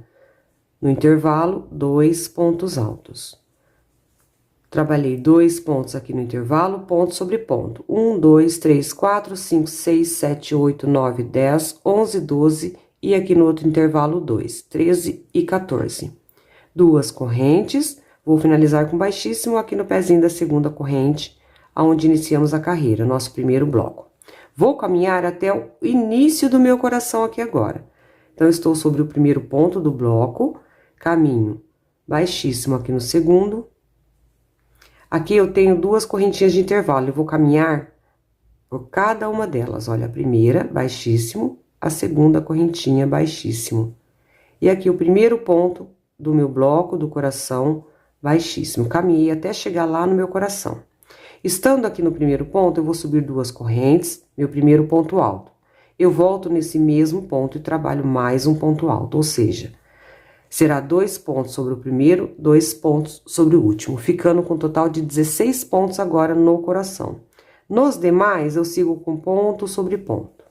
No intervalo, 2 pontos altos. Trabalhei 2 pontos aqui no intervalo, ponto sobre ponto. 1, 2, 3, 4, 5, 6, 7, 8, 9, 10, 11, 12 e aqui no outro intervalo 2, 13 e 14. Duas correntes, vou finalizar com baixíssimo aqui no pezinho da segunda corrente, aonde iniciamos a carreira, nosso primeiro bloco. Vou caminhar até o início do meu coração aqui agora. Então, estou sobre o primeiro ponto do bloco, caminho baixíssimo aqui no segundo. Aqui eu tenho duas correntinhas de intervalo, eu vou caminhar por cada uma delas. Olha, a primeira, baixíssimo, a segunda correntinha, baixíssimo. E aqui o primeiro ponto do meu bloco, do coração, baixíssimo. Caminhei até chegar lá no meu coração. Estando aqui no primeiro ponto, eu vou subir 2 correntes, meu primeiro ponto alto. Eu volto nesse mesmo ponto e trabalho mais um ponto alto, ou seja, será 2 pontos sobre o primeiro, 2 pontos sobre o último, ficando com um total de 16 pontos agora no coração. Nos demais, eu sigo com ponto sobre ponto.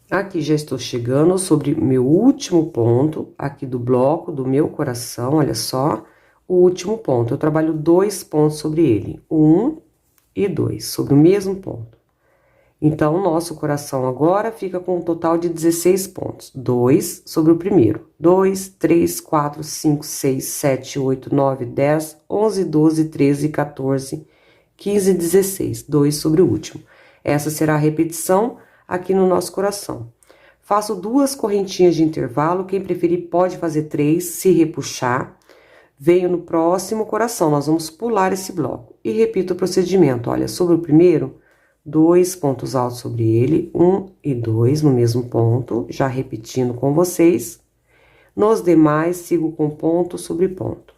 Aqui já estou chegando sobre meu último ponto, aqui do bloco, do meu coração, olha só. O último ponto, eu trabalho 2 pontos sobre ele, 1 e 2, sobre o mesmo ponto. Então, o nosso coração agora fica com um total de 16 pontos, 2 sobre o primeiro, 2, 3, 4, 5, 6, 7, 8, 9, 10, 11, 12, 13, 14, 15, 16, 2 sobre o último. Essa será a repetição aqui no nosso coração. Faço 2 correntinhas de intervalo, quem preferir pode fazer 3, se repuxar. Venho no próximo coração, nós vamos pular esse bloco. E repito o procedimento, olha, sobre o primeiro, 2 pontos altos sobre ele, 1 e 2 no mesmo ponto, já repetindo com vocês. Nos demais, sigo com ponto sobre ponto.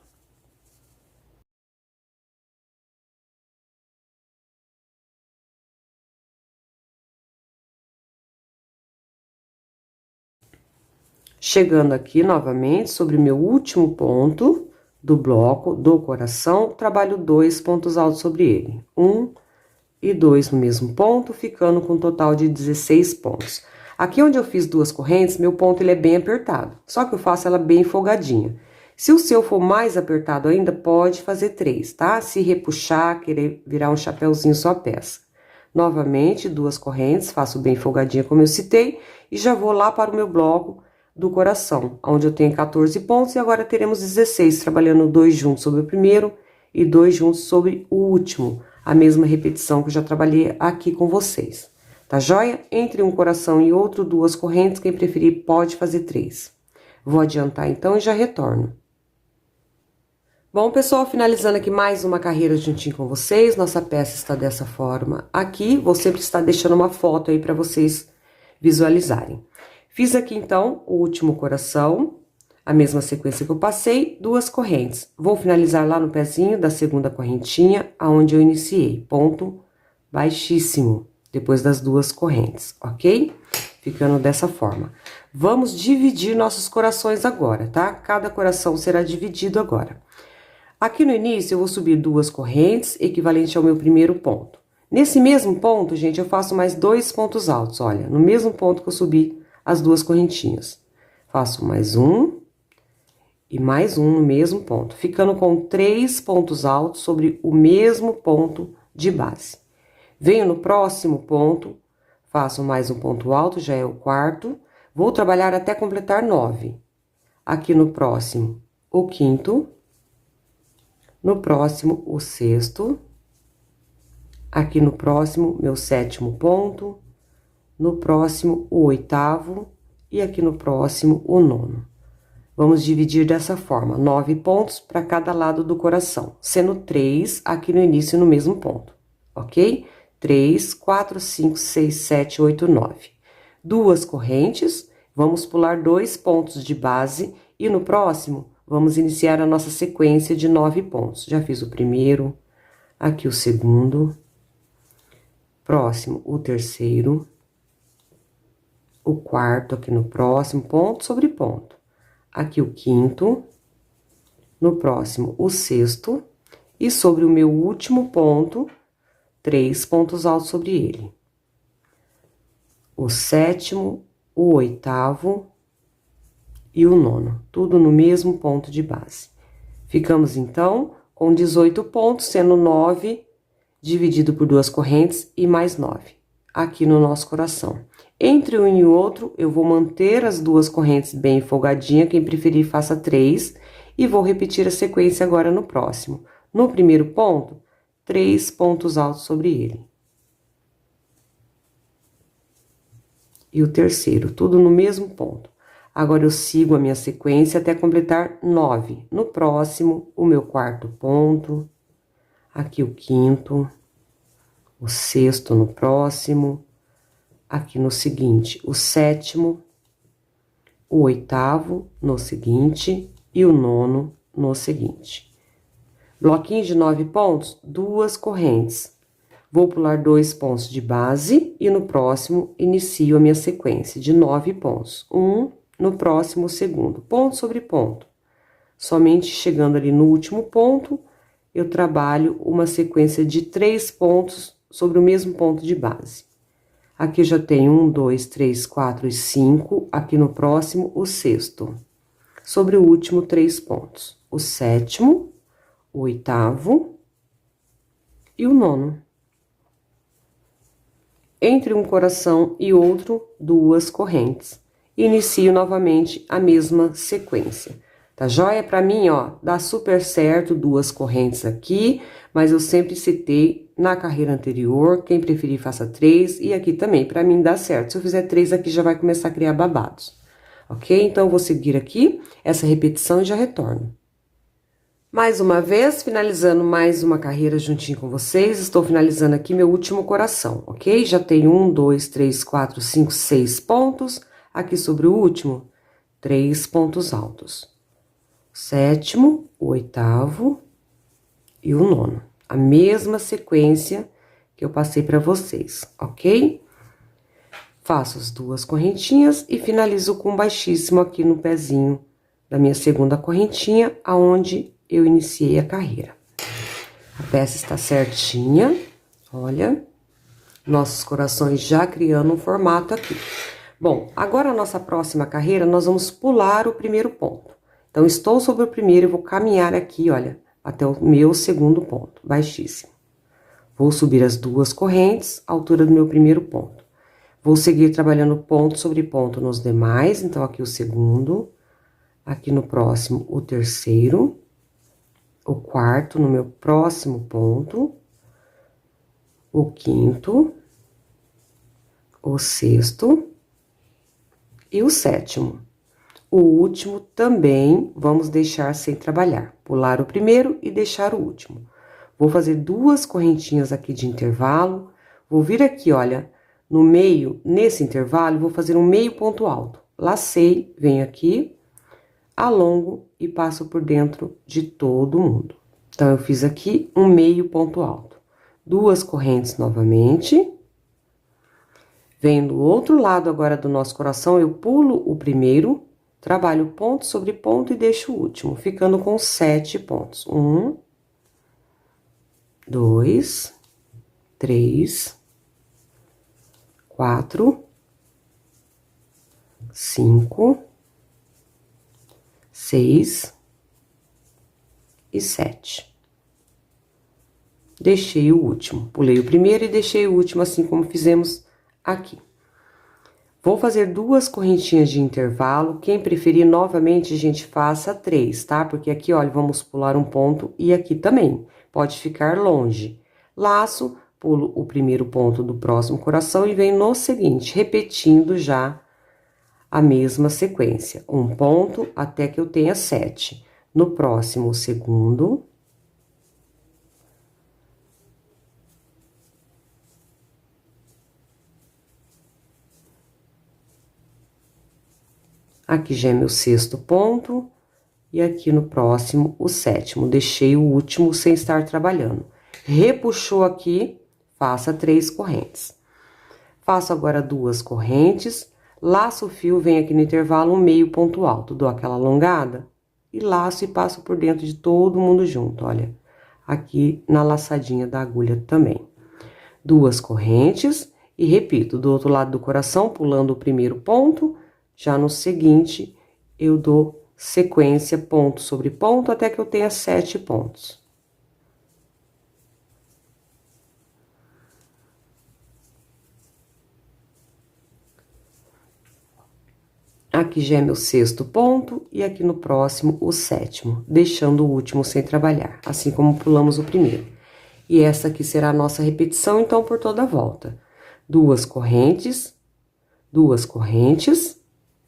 Chegando aqui novamente sobre meu último ponto do bloco do coração, trabalho 2 pontos altos sobre ele. 1 e 2 no mesmo ponto, ficando com um total de 16 pontos. Aqui onde eu fiz 2 correntes, meu ponto ele é bem apertado, só que eu faço ela bem folgadinha. Se o seu for mais apertado ainda, pode fazer 3, tá? Se repuxar, querer virar um chapéuzinho só peça. Novamente, 2 correntes, faço bem folgadinha como eu citei, e já vou lá para o meu bloco do coração, onde eu tenho 14 pontos, e agora teremos 16, trabalhando 2 juntos sobre o primeiro e 2 juntos sobre o último, a mesma repetição que eu já trabalhei aqui com vocês. Tá joia? Entre um coração e outro, 2 correntes, quem preferir pode fazer 3. Vou adiantar então e já retorno. Bom, pessoal, finalizando aqui mais uma carreira juntinho com vocês, nossa peça está dessa forma aqui, vou sempre estar deixando uma foto aí para vocês visualizarem. Fiz aqui, então, o último coração, a mesma sequência que eu passei, 2 correntes. Vou finalizar lá no pezinho da segunda correntinha, aonde eu iniciei, ponto baixíssimo, depois das 2 correntes, ok? Ficando dessa forma. Vamos dividir nossos corações agora, tá? Cada coração será dividido agora. Aqui no início, eu vou subir 2 correntes, equivalente ao meu primeiro ponto. Nesse mesmo ponto, gente, eu faço mais 2 pontos altos, olha, no mesmo ponto que eu subi as 2 correntinhas. Faço mais um e mais um no mesmo ponto, ficando com 3 pontos altos sobre o mesmo ponto de base. Venho no próximo ponto, faço mais um ponto alto, já é o quarto, vou trabalhar até completar 9. Aqui no próximo, o quinto. No próximo, o sexto. Aqui no próximo, meu 7º ponto. No próximo, o 8º. E aqui no próximo, o 9º. Vamos dividir dessa forma, 9 pontos para cada lado do coração, sendo 3 aqui no início no mesmo ponto, ok? 3, 4, 5, 6, 7, 8, 9. 2 correntes, vamos pular 2 pontos de base e no próximo, vamos iniciar a nossa sequência de 9 pontos. Já fiz o primeiro, aqui o segundo, próximo o terceiro, o quarto aqui no próximo, ponto sobre ponto. Aqui o quinto, no próximo o sexto, e sobre o meu último ponto, 3 pontos altos sobre ele. O 7º, o 8º e o 9º, tudo no mesmo ponto de base. Ficamos, então, com 18 pontos, sendo 9 dividido por 2 correntes e mais 9, aqui no nosso coração. Entre um e o outro, eu vou manter as 2 correntes bem folgadinha, quem preferir faça 3, e vou repetir a sequência agora no próximo. No primeiro ponto, 3 pontos altos sobre ele. E o terceiro, tudo no mesmo ponto. Agora, eu sigo a minha sequência até completar 9. No próximo, o meu 4º ponto, aqui o 5º, o 6º no próximo, aqui no seguinte, o 7º, o 8º no seguinte e o 9º no seguinte. Bloquinho de 9 pontos, 2 correntes. Vou pular 2 pontos de base e no próximo inicio a minha sequência de 9 pontos. No próximo, o segundo, ponto sobre ponto. Somente chegando ali no último ponto, eu trabalho uma sequência de 3 pontos sobre o mesmo ponto de base. Aqui eu já tenho 1, 2, 3, 4 e 5, aqui no próximo, o 6º. Sobre o último, 3 pontos. O 7º, o 8º e o 9º. Entre um coração e outro, 2 correntes. Inicio novamente a mesma sequência. Tá joia? Pra mim, ó, dá super certo 2 correntes aqui, mas eu sempre citei na carreira anterior, quem preferir faça 3, e aqui também, pra mim dá certo. Se eu fizer 3 aqui, já vai começar a criar babados. Ok? Então, eu vou seguir aqui essa repetição e já retorno. Mais uma vez, finalizando mais uma carreira juntinho com vocês, estou finalizando aqui meu último coração, ok? Já tenho 1, 2, 3, 4, 5, 6 pontos. Aqui sobre o último, 3 pontos altos. O 7º, o 8º e o 9º. A mesma sequência que eu passei para vocês, ok? Faço as 2 correntinhas e finalizo com baixíssimo aqui no pezinho da minha segunda correntinha, aonde eu iniciei a carreira. A peça está certinha, olha, nossos corações já criando um formato aqui. Bom, agora a nossa próxima carreira, nós vamos pular o primeiro ponto. Então, estou sobre o primeiro e vou caminhar aqui, olha, até o meu segundo ponto, baixíssimo. Vou subir as duas correntes, altura do meu primeiro ponto. Vou seguir trabalhando ponto sobre ponto nos demais, então aqui o segundo, aqui no próximo o terceiro, o quarto no meu próximo ponto, o quinto, o sexto e o sétimo. O último também vamos deixar sem trabalhar, pular o primeiro e deixar o último. Vou fazer duas correntinhas aqui de intervalo, vou vir aqui, olha, no meio, nesse intervalo, vou fazer um meio ponto alto. Lacei, venho aqui, alongo e passo por dentro de todo mundo. Então, eu fiz aqui um meio ponto alto. Duas correntes novamente. Venho do outro lado agora do nosso coração, eu pulo o primeiro, trabalho ponto sobre ponto e deixo o último, ficando com 7 pontos. 1, 2, 3, 4, 5, 6 e 7. Deixei o último, pulei o primeiro e deixei o último, assim como fizemos aqui. Vou fazer duas correntinhas de intervalo, quem preferir, novamente, a gente faça 3, tá? Porque aqui, olha, vamos pular um ponto e aqui também, pode ficar longe. Laço, pulo o primeiro ponto do próximo coração e venho no seguinte, repetindo já a mesma sequência. Um ponto até que eu tenha 7. No próximo, o segundo. Aqui já é meu sexto ponto, e aqui no próximo, o sétimo. Deixei o último sem estar trabalhando. Repuxou aqui, faça 3 correntes. Faço agora 2 correntes, laço o fio, venho aqui no intervalo um meio ponto alto, dou aquela alongada, e laço e passo por dentro de todo mundo junto, olha. Aqui na laçadinha da agulha também. 2 correntes, e repito, do outro lado do coração, pulando o primeiro ponto. Já no seguinte, eu dou sequência ponto sobre ponto até que eu tenha 7 pontos. Aqui já é meu sexto ponto e aqui no próximo o sétimo, deixando o último sem trabalhar, assim como pulamos o primeiro. E essa aqui será a nossa repetição, então, por toda a volta. 2 correntes,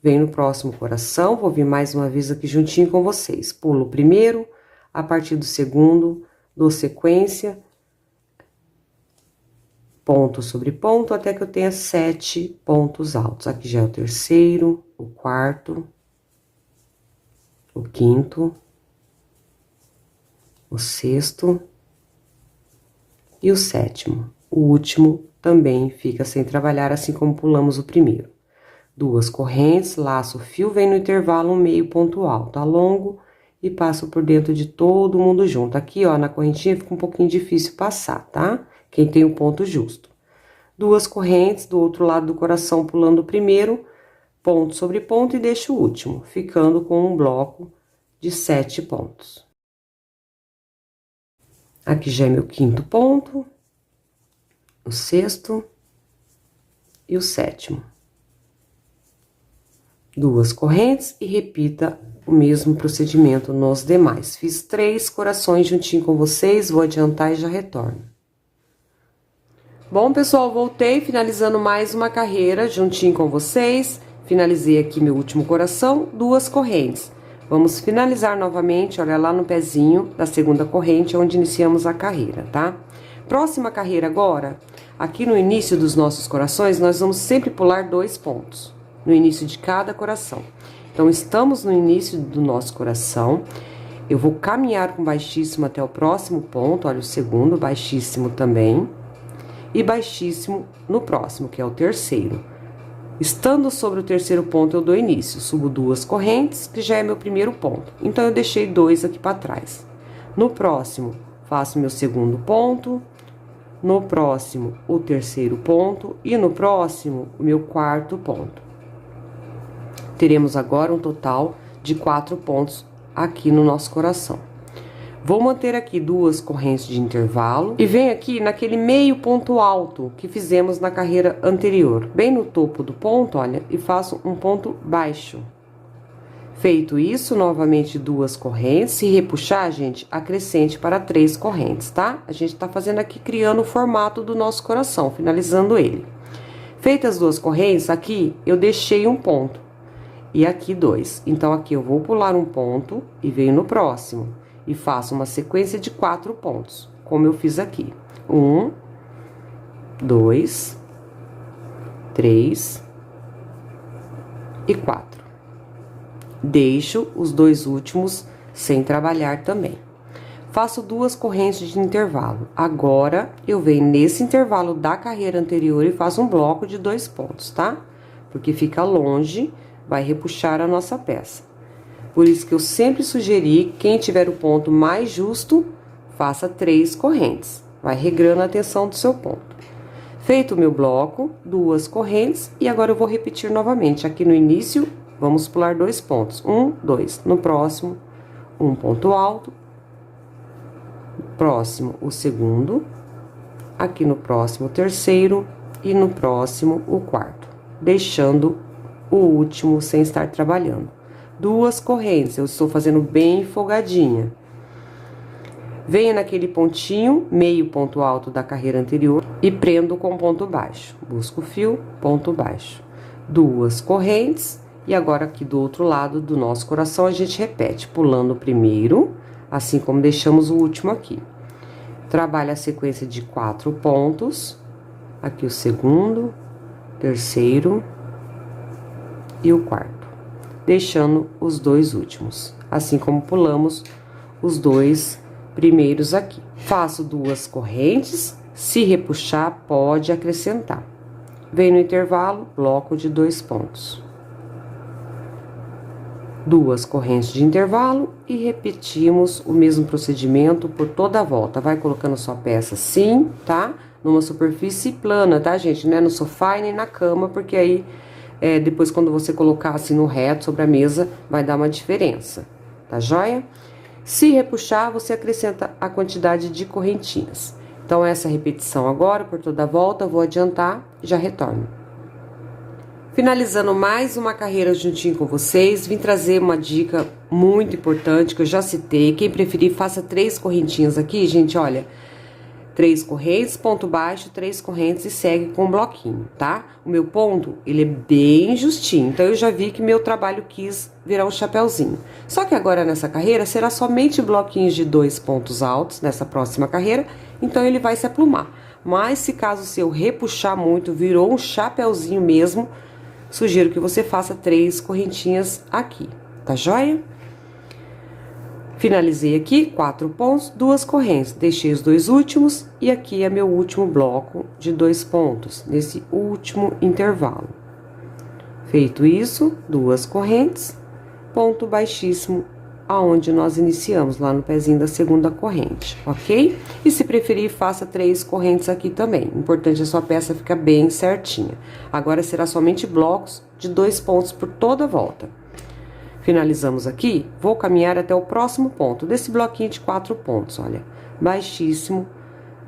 venho no próximo coração, vou vir mais uma vez aqui juntinho com vocês. Pulo o primeiro, a partir do segundo, dou sequência, ponto sobre ponto, até que eu tenha 7 pontos altos. Aqui já é o terceiro, o quarto, o quinto, o sexto e o sétimo. O último também fica sem trabalhar, assim como pulamos o primeiro. 2 correntes, laço o fio, vem no intervalo um meio ponto alto, alongo e passo por dentro de todo mundo junto. Aqui, ó, na correntinha fica um pouquinho difícil passar, tá? Quem tem o ponto justo. 2 correntes do outro lado do coração, pulando o primeiro, ponto sobre ponto e deixo o último, ficando com um bloco de 7 pontos. Aqui já é meu quinto ponto, o sexto e o sétimo. 2 correntes e repita o mesmo procedimento nos demais. Fiz 3 corações juntinho com vocês, vou adiantar e já retorno. Bom, pessoal, voltei finalizando mais uma carreira juntinho com vocês. Finalizei aqui meu último coração, 2 correntes. Vamos finalizar novamente, olha lá no pezinho da segunda corrente, onde iniciamos a carreira, tá? Próxima carreira agora, aqui no início dos nossos corações, nós vamos sempre pular 2 pontos. No início de cada coração. Então, estamos no início do nosso coração, eu vou caminhar com baixíssimo até o próximo ponto, olha o segundo, baixíssimo também, e baixíssimo no próximo, que é o terceiro. Estando sobre o terceiro ponto, eu dou início, subo 2 correntes, que já é meu primeiro ponto, então eu deixei 2 aqui para trás. No próximo, faço meu segundo ponto, no próximo, o terceiro ponto, e no próximo, o meu quarto ponto. Teremos agora um total de 4 pontos aqui no nosso coração. Vou manter aqui 2 correntes de intervalo e venho aqui naquele meio ponto alto que fizemos na carreira anterior, bem no topo do ponto, olha, e faço um ponto baixo. Feito isso, novamente 2 correntes. Se repuxar, gente, acrescente para 3 correntes, tá? A gente tá fazendo aqui, criando o formato do nosso coração, finalizando ele. Feitas as 2 correntes, aqui eu deixei um ponto e aqui 2. Então, aqui eu vou pular um ponto e venho no próximo e faço uma sequência de 4 pontos, como eu fiz aqui. 1, 2, 3 e 4. Deixo os 2 últimos sem trabalhar também. Faço 2 correntes de intervalo. Agora, eu venho nesse intervalo da carreira anterior e faço um bloco de 2 pontos, tá? Porque fica longe, vai repuxar a nossa peça. Por isso que eu sempre sugeri, quem tiver o ponto mais justo, faça 3 correntes. Vai regrando a tensão do seu ponto. Feito o meu bloco, 2 correntes, e agora eu vou repetir novamente. Aqui no início, vamos pular 2 pontos. 1, 2. No próximo, um ponto alto. Próximo, o segundo. Aqui no próximo, o terceiro. E no próximo, o quarto. Deixando o último sem estar trabalhando. 2 correntes, eu estou fazendo bem folgadinha. Venho naquele pontinho, meio ponto alto da carreira anterior e prendo com ponto baixo. Busco o fio, ponto baixo. 2 correntes e agora aqui do outro lado do nosso coração a gente repete, pulando o primeiro, assim como deixamos o último aqui. Trabalha a sequência de 4 pontos, aqui o segundo, terceiro e o quarto. Deixando os 2 últimos, assim como pulamos os 2 primeiros aqui. Faço 2 correntes, se repuxar, pode acrescentar. Venho no intervalo, bloco de 2 pontos. 2 correntes de intervalo e repetimos o mesmo procedimento por toda a volta. Vai colocando sua peça assim, tá? Numa superfície plana, tá, gente? Não é no sofá e nem na cama, porque aí... depois quando você colocar assim no reto sobre a mesa, vai dar uma diferença, tá joia? Se repuxar, você acrescenta a quantidade de correntinhas. Então, essa repetição agora, por toda a volta, vou adiantar e já retorno. Finalizando mais uma carreira juntinho com vocês, vim trazer uma dica muito importante que eu já citei. Quem preferir, faça 3 correntinhas aqui, gente, olha... 3 correntes, ponto baixo, 3 correntes e segue com um bloquinho, tá? O meu ponto, ele é bem justinho, então eu já vi que meu trabalho quis virar um chapéuzinho. Só que agora nessa carreira será somente bloquinhos de 2 pontos altos nessa próxima carreira, então ele vai se aplumar. Mas se caso o seu repuxar muito, virou um chapéuzinho mesmo, sugiro que você faça 3 correntinhas aqui, tá joia? Finalizei aqui 4 pontos, 2 correntes, deixei os 2 últimos e aqui é meu último bloco de 2 pontos, nesse último intervalo. Feito isso, 2 correntes, ponto baixíssimo, aonde nós iniciamos, lá no pezinho da segunda corrente, ok? E se preferir, faça 3 correntes aqui também, importante a sua peça ficar bem certinha. Agora será somente blocos de 2 pontos por toda a volta. Finalizamos aqui, vou caminhar até o próximo ponto, desse bloquinho de 4 pontos, olha, baixíssimo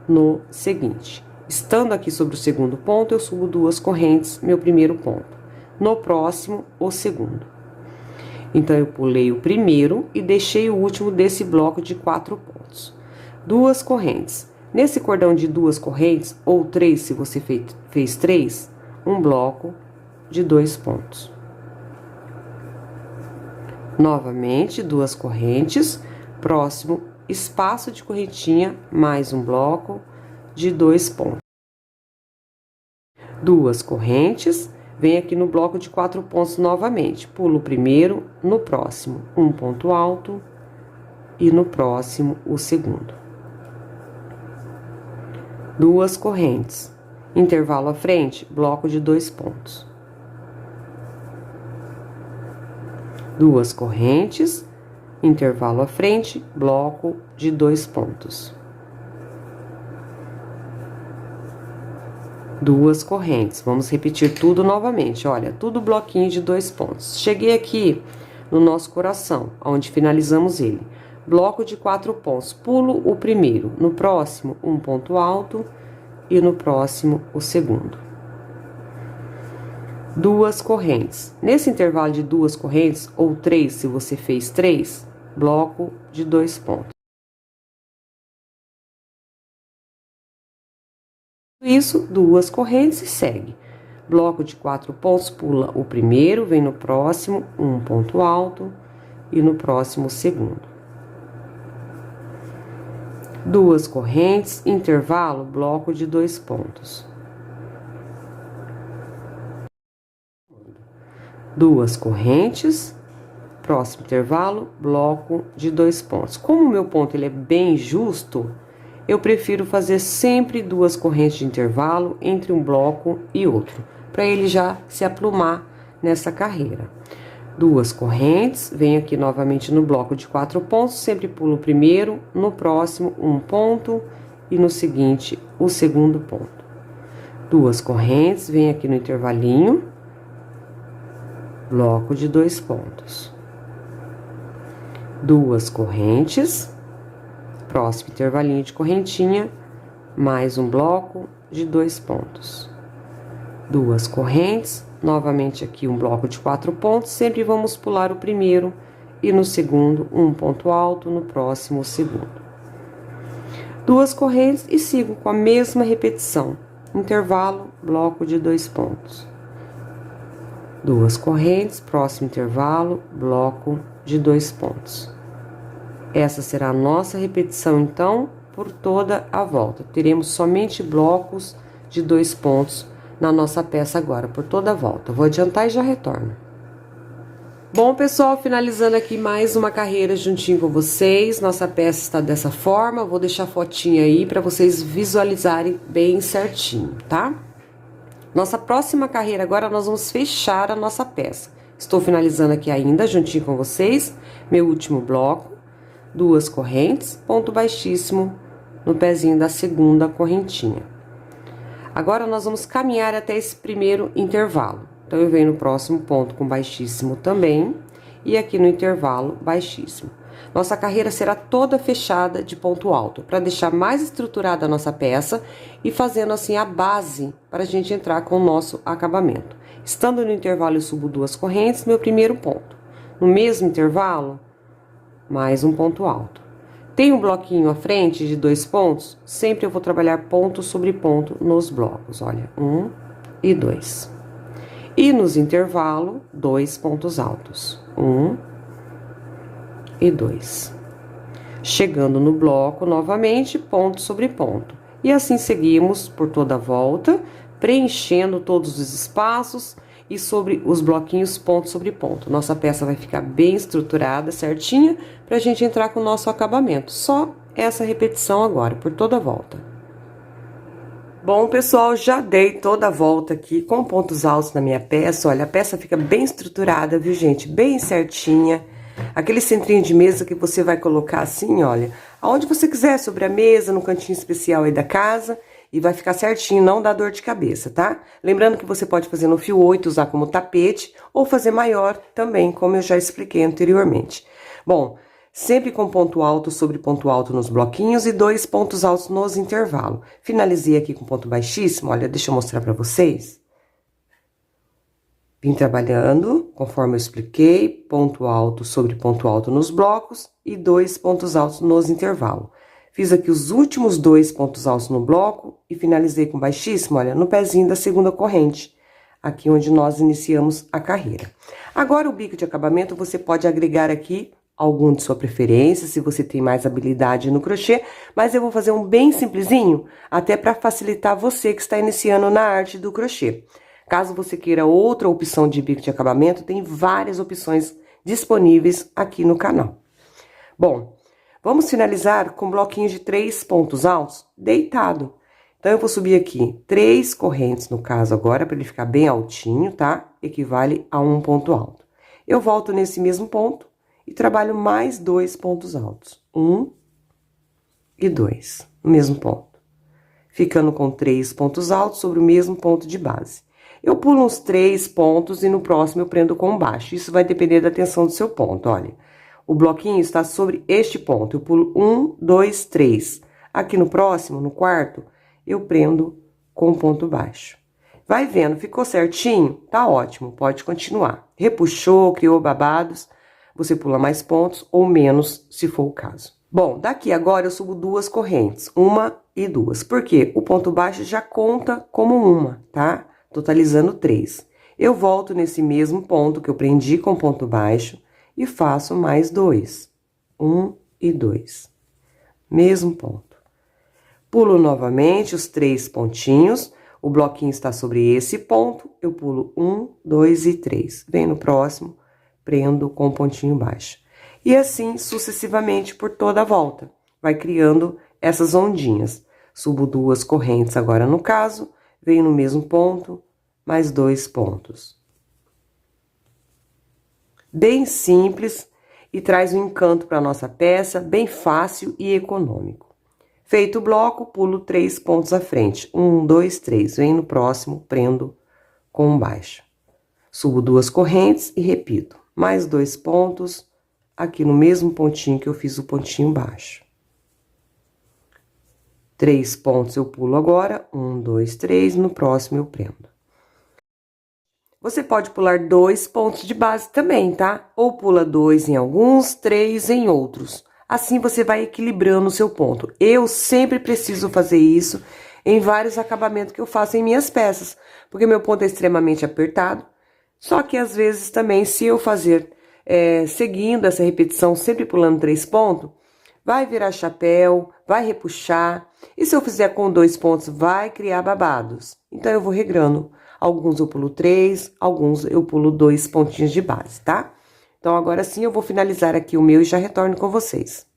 no seguinte. Estando aqui sobre o segundo ponto, eu subo 2 correntes, meu primeiro ponto. No próximo, o segundo. Então, eu pulei o primeiro e deixei o último desse bloco de 4 pontos. 2 correntes. Nesse cordão de 2 correntes, ou 3, se você fez 3, um bloco de 2 pontos. Novamente, 2 correntes, próximo espaço de correntinha, mais um bloco de 2 pontos. 2 correntes, vem aqui no bloco de 4 pontos novamente, pulo o primeiro, no próximo, um ponto alto e no próximo, o segundo. 2 correntes, intervalo à frente, bloco de 2 pontos. 2 correntes, intervalo à frente, bloco de 2 pontos. 2 correntes. Vamos repetir tudo novamente, olha, tudo bloquinho de 2 pontos. Cheguei aqui no nosso coração, onde finalizamos ele. Bloco de 4 pontos, pulo o primeiro, no próximo um ponto alto e no próximo o segundo. 2 correntes. Nesse intervalo de 2 correntes, ou 3, se você fez 3, bloco de 2 pontos. Isso, 2 correntes e segue. Bloco de 4 pontos, pula o primeiro, vem no próximo, um ponto alto e no próximo o segundo. 2 correntes, intervalo, bloco de 2 pontos. 2 correntes, próximo intervalo, bloco de 2 pontos. Como o meu ponto ele é bem justo, eu prefiro fazer sempre 2 correntes de intervalo entre um bloco e outro, para ele já se aplumar nessa carreira. 2 correntes, venho aqui novamente no bloco de 4 pontos, sempre pulo o primeiro, no próximo um ponto e no seguinte o segundo ponto. 2 correntes, venho aqui no intervalinho, bloco de 2 pontos. 2 correntes, próximo intervalinho de correntinha, mais um bloco de 2 pontos. 2 correntes, novamente aqui um bloco de 4 pontos, sempre vamos pular o primeiro e no segundo um ponto alto, no próximo o segundo. 2 correntes e sigo com a mesma repetição, intervalo, bloco de 2 pontos. 2 correntes, próximo intervalo, bloco de 2 pontos. Essa será a nossa repetição, então, por toda a volta. Teremos somente blocos de 2 pontos na nossa peça agora, por toda a volta. Vou adiantar e já retorno. Bom, pessoal, finalizando aqui mais uma carreira juntinho com vocês. Nossa peça está dessa forma. Vou deixar a fotinha aí para vocês visualizarem bem certinho, tá? Nossa próxima carreira agora, nós vamos fechar a nossa peça. Estou finalizando aqui ainda, juntinho com vocês, meu último bloco. 2 correntes, ponto baixíssimo no pezinho da segunda correntinha. Agora, nós vamos caminhar até esse primeiro intervalo. Então, eu venho no próximo ponto com baixíssimo também, e aqui no intervalo, baixíssimo. Nossa carreira será toda fechada de ponto alto, para deixar mais estruturada a nossa peça e fazendo assim a base para a gente entrar com o nosso acabamento. Estando no intervalo, eu subo 2 correntes, meu primeiro ponto. No mesmo intervalo, mais um ponto alto. Tem um bloquinho à frente de 2 pontos, sempre eu vou trabalhar ponto sobre ponto nos blocos, olha, 1 e 2. E nos intervalos, 2 pontos altos, 1 e 2. Chegando no bloco, novamente, ponto sobre ponto. E assim seguimos por toda a volta, preenchendo todos os espaços e sobre os bloquinhos ponto sobre ponto. Nossa peça vai ficar bem estruturada, certinha, pra gente entrar com o nosso acabamento. Só essa repetição agora, por toda a volta. Bom, pessoal, já dei toda a volta aqui com pontos altos na minha peça. Olha, a peça fica bem estruturada, viu, gente? Bem certinha. Aquele centrinho de mesa que você vai colocar assim, olha, aonde você quiser, sobre a mesa, no cantinho especial aí da casa. E vai ficar certinho, não dá dor de cabeça, tá? Lembrando que você pode fazer no fio 8, usar como tapete, ou fazer maior também, como eu já expliquei anteriormente. Bom, sempre com ponto alto sobre ponto alto nos bloquinhos e 2 pontos altos nos intervalos. Finalizei aqui com ponto baixíssimo, olha, deixa eu mostrar pra vocês. Vim trabalhando, conforme eu expliquei, ponto alto sobre ponto alto nos blocos e 2 pontos altos nos intervalos. Fiz aqui os últimos 2 pontos altos no bloco e finalizei com baixíssimo, olha, no pezinho da segunda corrente, aqui onde nós iniciamos a carreira. Agora, o bico de acabamento, você pode agregar aqui algum de sua preferência, se você tem mais habilidade no crochê, mas eu vou fazer um bem simplesinho, até para facilitar você que está iniciando na arte do crochê. Caso você queira outra opção de bico de acabamento, tem várias opções disponíveis aqui no canal. Bom, vamos finalizar com bloquinhos de 3 pontos altos deitado. Então, eu vou subir aqui 3 correntes, no caso agora, para ele ficar bem altinho, tá? Equivale a um ponto alto. Eu volto nesse mesmo ponto e trabalho mais 2 pontos altos. 1 e 2, no mesmo ponto. ficando com 3 pontos altos sobre o mesmo ponto de base. Eu pulo uns 3 pontos e no próximo eu prendo com baixo. Isso vai depender da tensão do seu ponto, olha. O bloquinho está sobre este ponto, eu pulo 1, 2, 3. Aqui no próximo, no quarto, eu prendo com ponto baixo. Vai vendo, ficou certinho? Tá ótimo, pode continuar. Repuxou, criou babados, você pula mais pontos ou menos, se for o caso. Bom, daqui agora eu subo 2 correntes, 1 e 2. Por quê? O ponto baixo já conta como uma, tá? Totalizando 3. Eu volto nesse mesmo ponto que eu prendi com ponto baixo e faço mais 2. 1 e 2. Mesmo ponto. Pulo novamente os 3 pontinhos. O bloquinho está sobre esse ponto, eu pulo 1, 2 e 3. Venho no próximo, prendo com pontinho baixo. E assim, sucessivamente, por toda a volta. Vai criando essas ondinhas. Subo 2 correntes agora no caso, venho no mesmo ponto, mais 2 pontos. Bem simples e traz um encanto para a nossa peça, bem fácil e econômico. Feito o bloco, pulo 3 pontos à frente. 1, 2, 3. Venho no próximo, prendo com baixo. Subo 2 correntes e repito. Mais 2 pontos aqui no mesmo pontinho que eu fiz o pontinho baixo. 3 pontos eu pulo agora. 1, 2, 3. No próximo eu prendo. Você pode pular 2 pontos de base também, tá? Ou pula 2 em alguns, 3 em outros. Assim você vai equilibrando o seu ponto. Eu sempre preciso fazer isso em vários acabamentos que eu faço em minhas peças, porque meu ponto é extremamente apertado. Só que às vezes também, se eu fazer seguindo essa repetição, sempre pulando 3 pontos, vai virar chapéu, vai repuxar. E se eu fizer com 2 pontos, vai criar babados. Então eu vou regrando. Alguns eu pulo 3, alguns eu pulo 2 pontinhos de base, tá? Então, agora sim, eu vou finalizar aqui o meu e já retorno com vocês.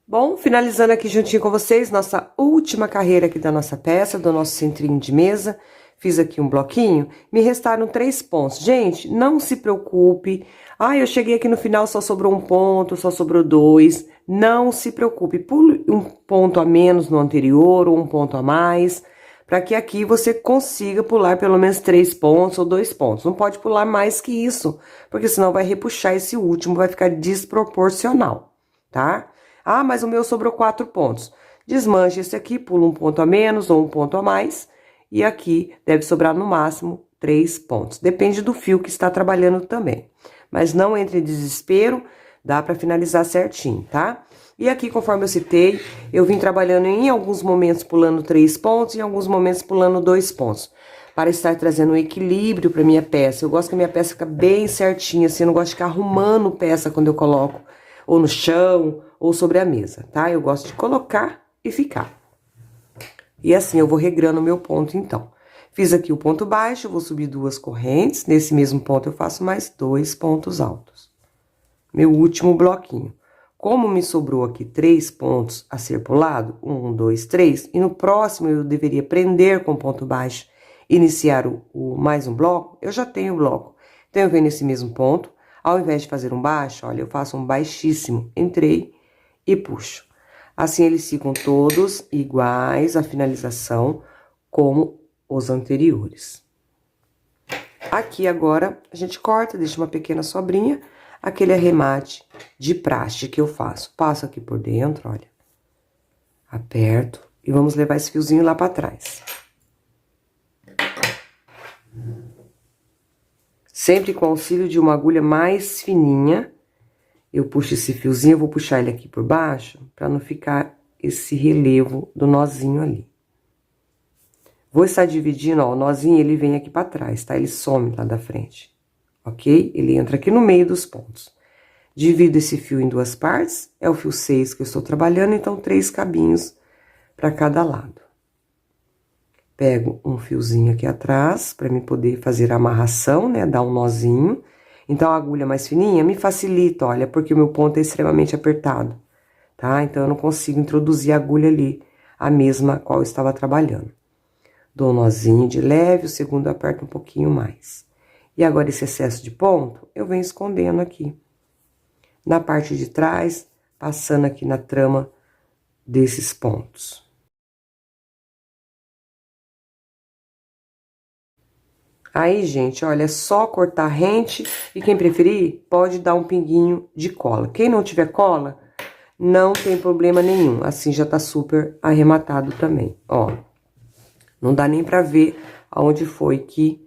Bom, finalizando aqui juntinho com vocês, nossa última carreira aqui da nossa peça, do nosso centrinho de mesa. Fiz aqui um bloquinho, me restaram 3 pontos. Gente, não se preocupe. Ah, eu cheguei aqui no final, só sobrou 1 ponto, só sobrou 2. Não se preocupe, pule 1 ponto a menos no anterior ou 1 ponto a mais, para que aqui você consiga pular pelo menos 3 pontos ou 2 pontos. Não pode pular mais que isso, porque senão vai repuxar esse último, vai ficar desproporcional, tá? Ah, mas o meu sobrou 4 pontos. Desmanche esse aqui, pula 1 ponto a menos ou 1 ponto a mais, e aqui deve sobrar no máximo 3 pontos. Depende do fio que está trabalhando também. Mas não entre em desespero, dá para finalizar certinho, tá? E aqui, conforme eu citei, eu vim trabalhando em alguns momentos pulando 3 pontos e em alguns momentos pulando 2 pontos. Para estar trazendo um equilíbrio para minha peça. Eu gosto que a minha peça fique bem certinha, assim, eu não gosto de ficar arrumando peça quando eu coloco, ou no chão, ou sobre a mesa, tá? Eu gosto de colocar e ficar. E assim, eu vou regrando o meu ponto, então. Fiz aqui o ponto baixo, vou subir 2 correntes, nesse mesmo ponto eu faço mais 2 pontos altos. Meu último bloquinho. Como me sobrou aqui 3 pontos a ser pulado, 1, 2, 3, e no próximo eu deveria prender com ponto baixo, iniciar mais um bloco, eu já tenho o bloco. Então, eu venho nesse mesmo ponto, ao invés de fazer um baixo, olha, eu faço um baixíssimo, entrei e puxo. Assim, eles ficam todos iguais à finalização, como os anteriores. Aqui, agora, a gente corta, deixa uma pequena sobrinha, aquele arremate de praxe que eu faço. Passo aqui por dentro, olha. Aperto e vamos levar esse fiozinho lá pra trás. Sempre com auxílio de uma agulha mais fininha, eu puxo esse fiozinho, eu vou puxar ele aqui por baixo, pra não ficar esse relevo do nozinho ali. Vou estar dividindo, ó, o nozinho, ele vem aqui pra trás, tá? Ele some lá da frente. Ok? Ele entra aqui no meio dos pontos. Divido esse fio em 2 partes, é o fio 6 que eu estou trabalhando, então 3 cabinhos para cada lado. Pego um fiozinho aqui atrás, para me poder fazer a amarração, né, dar um nozinho. Então, a agulha mais fininha me facilita, olha, porque o meu ponto é extremamente apertado, tá? Então, eu não consigo introduzir a agulha ali, a mesma qual eu estava trabalhando. Dou um nozinho de leve, o segundo eu aperto um pouquinho mais. E agora, esse excesso de ponto, eu venho escondendo aqui. Na parte de trás, passando aqui na trama desses pontos. Aí, gente, olha, é só cortar rente e quem preferir pode dar um pinguinho de cola. Quem não tiver cola, não tem problema nenhum. Assim já tá super arrematado também, ó. Não dá nem pra ver aonde foi que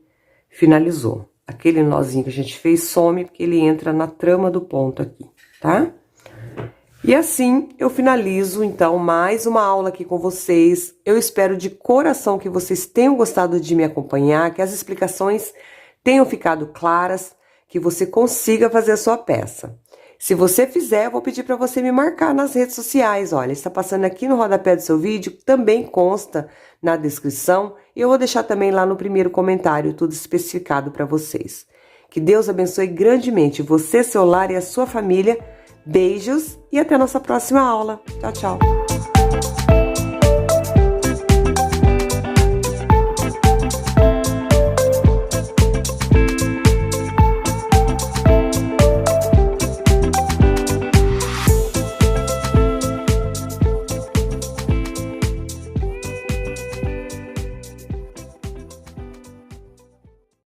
finalizou. Aquele nozinho que a gente fez some porque ele entra na trama do ponto aqui, tá? E assim eu finalizo, então, mais uma aula aqui com vocês. Eu espero de coração que vocês tenham gostado de me acompanhar, que as explicações tenham ficado claras, que você consiga fazer a sua peça. Se você fizer, eu vou pedir para você me marcar nas redes sociais. Olha, está passando aqui no rodapé do seu vídeo, também consta na descrição, e eu vou deixar também lá no primeiro comentário tudo especificado para vocês. Que Deus abençoe grandemente você, seu lar e a sua família. Beijos e até a nossa próxima aula. Tchau, tchau.